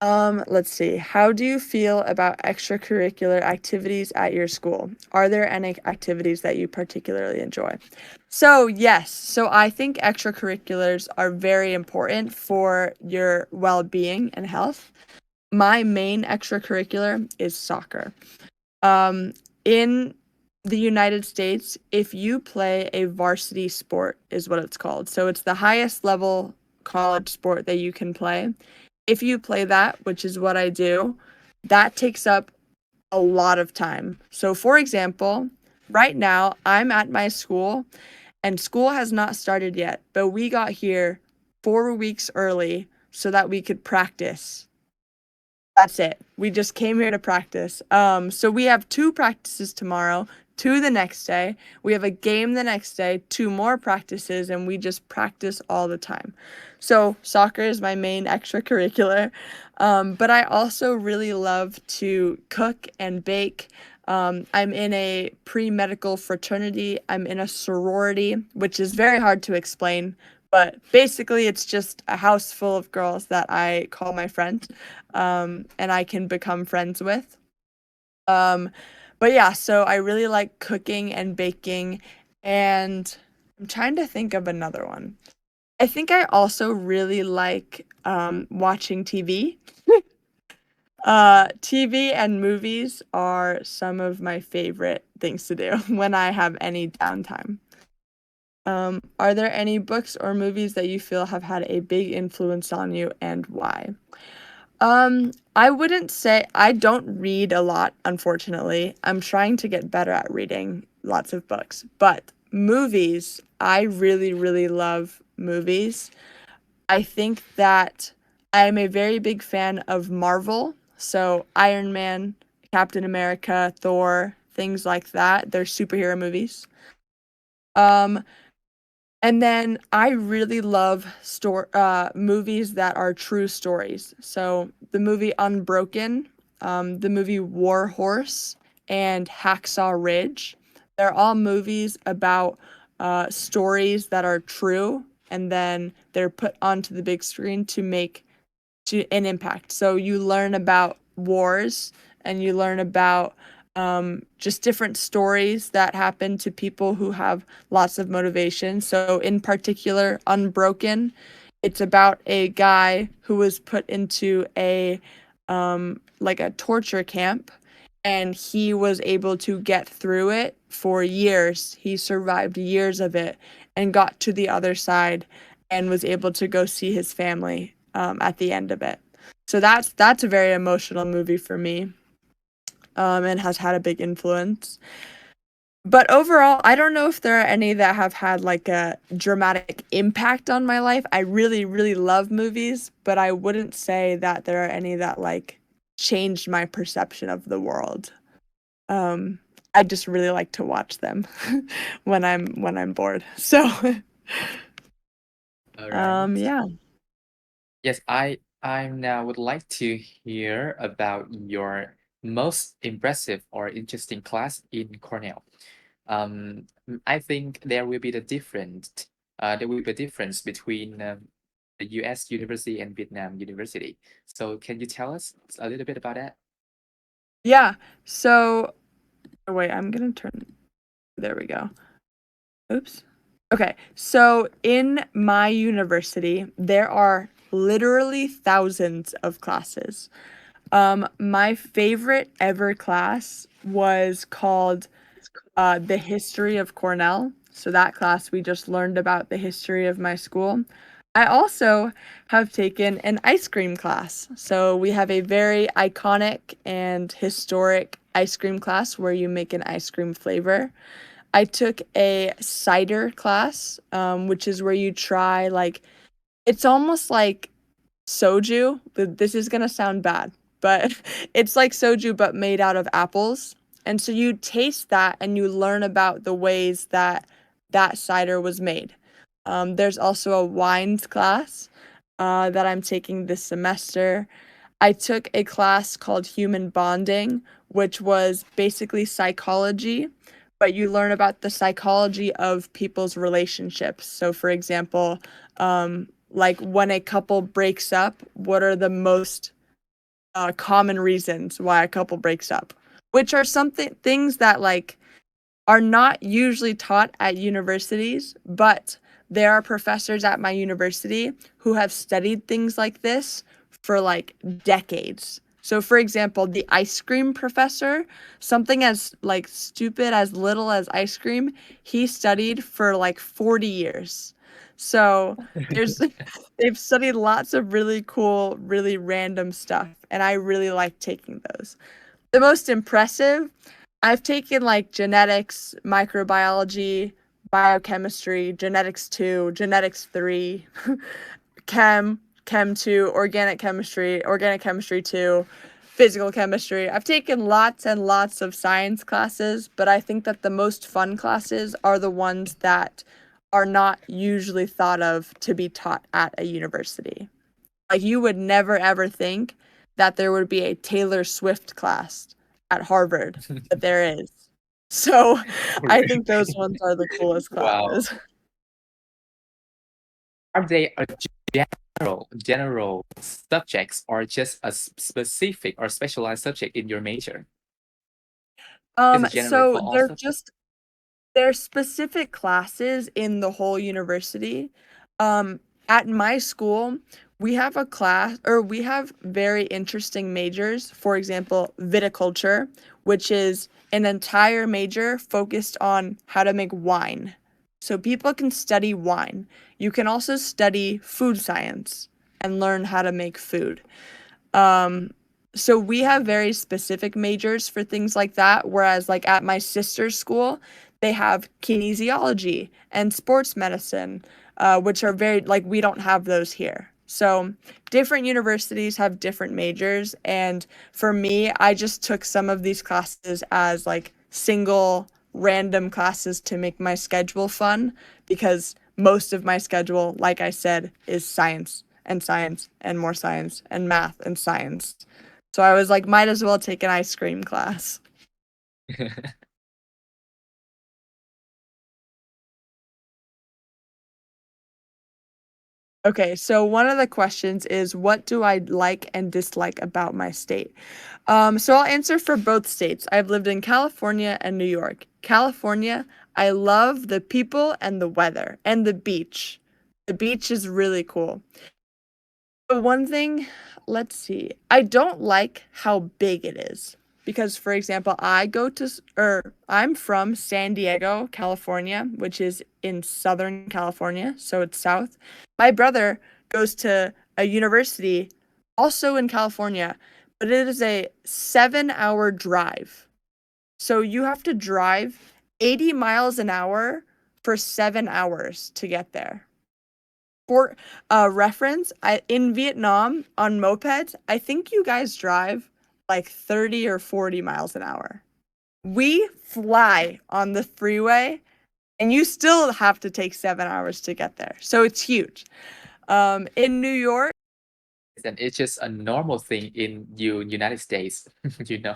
Let's see. How do you feel about extracurricular activities at your school? Are there any activities that you particularly enjoy? So, yes. So, I think extracurriculars are very important for your well-being and health. My main extracurricular is soccer. In the United States, if you play a varsity sport, is what it's called. So, it's the highest level college sport that you can play. If you play that, which is what I do, that takes up a lot of time. So, for example, right now I'm at my school and school has not started yet, but we got here 4 weeks early so that we could practice. That's it. We just came here to practice. So we have 2 practices tomorrow, 2 the next day. We have a game the next day, 2 more practices, and we just practice all the time. So soccer is my main extracurricular. But I also really love to cook and bake. I'm in a pre-medical fraternity. I'm in a sorority, which is very hard to explain, but basically it's just a house full of girls that I call my friends, and I can become friends with. Um, but yeah, so I really like cooking and baking, and I'm trying to think of another one. I think I also really like watching TV. TV and movies are some of my favorite things to do when I have any downtime. Are there any books or movies that you feel have had a big influence on you and why? I wouldn't say I don't read a lot, unfortunately. I'm trying to get better at reading lots of books, but movies, I really, really love movies. I think that I'm a very big fan of Marvel, so Iron Man, Captain America, Thor, things like that. They're superhero movies. Um, and then I really love movies that are true stories. So the movie Unbroken, the movie War Horse, and Hacksaw Ridge. They're all movies about stories that are true, and then they're put onto the big screen to make an impact. So you learn about wars and you learn about just different stories that happen to people who have lots of motivation. So, in particular, Unbroken, it's about a guy who was put into a like a torture camp, and he was able to get through it for years. He survived years of it and got to the other side and was able to go see his family at the end of it. So that's a very emotional movie for me, and has had a big influence. But overall, I don't know if there are any that have had like a dramatic impact on my life. I really, really love movies, but I wouldn't say that there are any that like changed my perception of the world. Um, I just really like to watch them when I'm bored. So, All right. yeah. Yes, I now would like to hear about your most impressive or interesting class in Cornell. I think there will be a difference between the U.S. university and Vietnam university. So can you tell us a little bit about that? Yeah. So, oh, wait, I'm gonna turn. There we go. Oops. Okay. So in my university, there are literally thousands of classes. My favorite ever class was called The History of Cornell. So that class, we just learned about the history of my school. I also have taken an ice cream class. So we have a very iconic and historic ice cream class where you make an ice cream flavor. I took a cider class, which is where you try like it's almost like soju. This is gonna sound bad, but it's like soju but made out of apples. And so you taste that and you learn about the ways that that cider was made. There's also a wines class that I'm taking this semester. I took a class called Human Bonding, which was basically psychology, but you learn about the psychology of people's relationships. So, for example, like when a couple breaks up, what are the most common reasons why a couple breaks up? Which are something things that like are not usually taught at universities, but there are professors at my university who have studied things like this for like decades. So for example, the ice cream professor, something as like stupid as little as ice cream, he studied for like 40 years. So there's they've studied lots of really cool, really random stuff, and I really like taking those. The most impressive, I've taken like genetics, microbiology, biochemistry, genetics 2, genetics 3, chem 2, organic chemistry 2, physical chemistry. I've taken lots and lots of science classes, but I think that the most fun classes are the ones that are not usually thought of to be taught at a university. Like you would never ever think that there would be a Taylor Swift class at Harvard, but there is. So I think those ones are the coolest Wow. classes. Are they a general subjects or just a specific or specialized subject in your major? Is it general So for all they're subjects? just they're specific classes in the whole university. Um, at my school, we have a class, or we have very interesting majors. For example, viticulture, which is an entire major focused on how to make wine. So people can study wine. You can also study food science and learn how to make food. Um, so we have very specific majors for things like that, whereas like at my sister's school, they have kinesiology and sports medicine, which are very like we don't have those here. So different universities have different majors, and for me, I just took some of these classes as like single random classes to make my schedule fun because most of my schedule, like I said, is science and more science and math and science. So I was like, might as well take an ice cream class. Okay, so one of the questions is what do I like and dislike about my state? So I'll answer for both states. I've lived in California and New York. California, I love the people and the weather and the beach. The beach is really cool. But one thing, let's see. I don't like how big it is. Because, for example, I'm from San Diego, California, which is in Southern California, so it's south. My brother goes to a university also in California, but it is a 7-hour drive. So you have to drive 80 miles an hour for 7 hours to get there. For reference, in Vietnam on mopeds, I think you guys drive like 30 or 40 miles an hour. We fly on the freeway, and you still have to take 7 hours to get there. So it's huge. In New York, And it's just a normal thing in United States, you know,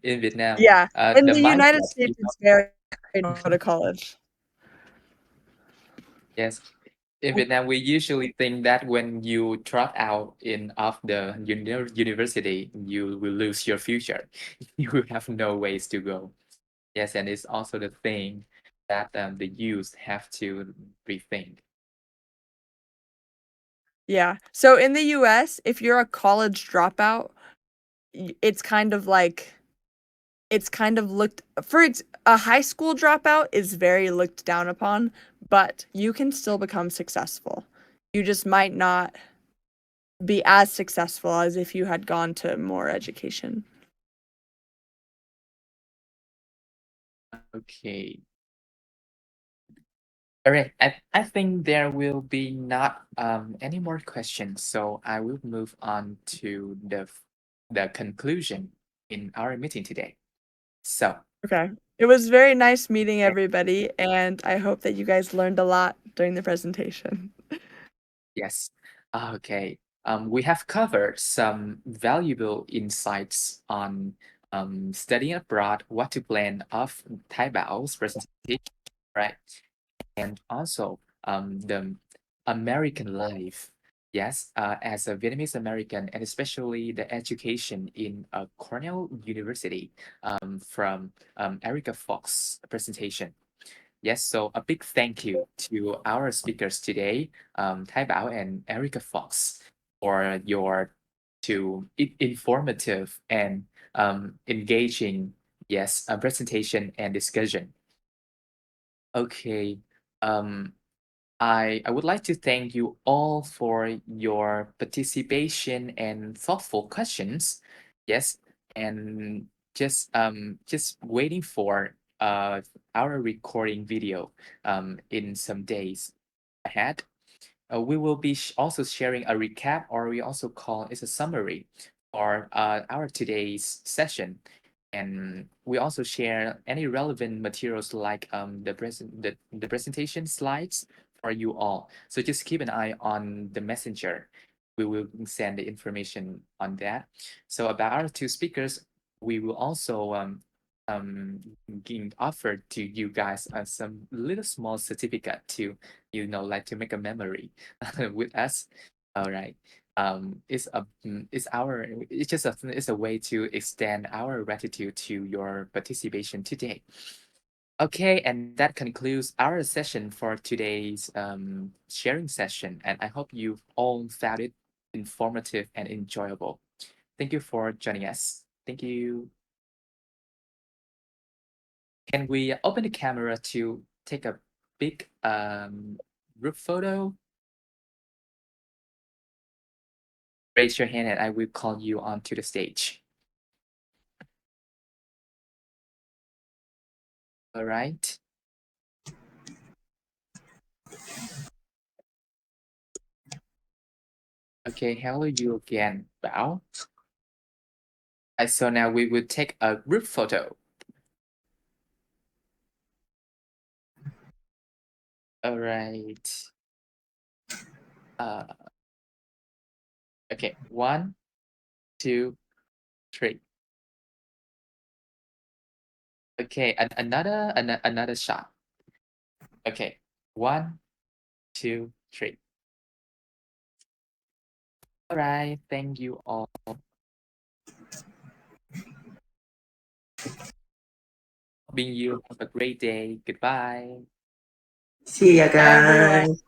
in Vietnam. yeah, in The the United mindset, States, it's very hard to go to college. yes. In Vietnam, we usually think that when you drop out of the university, you will lose your future. You will have no ways to go. Yes, and it's also the thing that the youth have to rethink. Yeah. So in the US, if you're a college dropout, it's kind of like looked a high school dropout is very looked down upon, but you can still become successful. You just might not be as successful as if you had gone to more education. Okay. All right. I think there will be not any more questions, so I will move on to the conclusion in our meeting today. So, Okay. It was very nice meeting everybody, and I hope that you guys learned a lot during the presentation. yes. Okay. We have covered some valuable insights on studying abroad, what to plan of Tai Bao's presentation, right? And also the American life. Yes, as a Vietnamese American, and especially the education in Cornell University from Erica Fox presentation. Yes, so a big thank you to our speakers today, Tai Bao and Erica Fox, for your informative and engaging, yes, presentation and discussion. Okay, um, I would like to thank you all for your participation and thoughtful questions. Yes, and just waiting for our recording video in some days ahead. We will be also sharing a recap, or we also call it a summary for our today's session. And we also share any relevant materials like the presentation slides for you all. So just keep an eye on the messenger. We will send the information on that. So about our two speakers, we will also being offered to you guys some little small certificate to, you know, like to make a memory with us. All right. It's a way to extend our gratitude to your participation today. Okay, and that concludes our session for today's sharing session, and I hope you've all found it informative and enjoyable. Thank you for joining us. Thank you. Can we open the camera to take a big group photo? Raise your hand and I will call you onto the stage. All right. Okay, hello you again, Bao. So now we will take a group photo. All right. Okay, 1, 2, 3. Okay, another shot. Okay, 1, 2, 3. All right, thank you all. Hoping you have a great day. Goodbye. See ya, Bye, everyone. guys.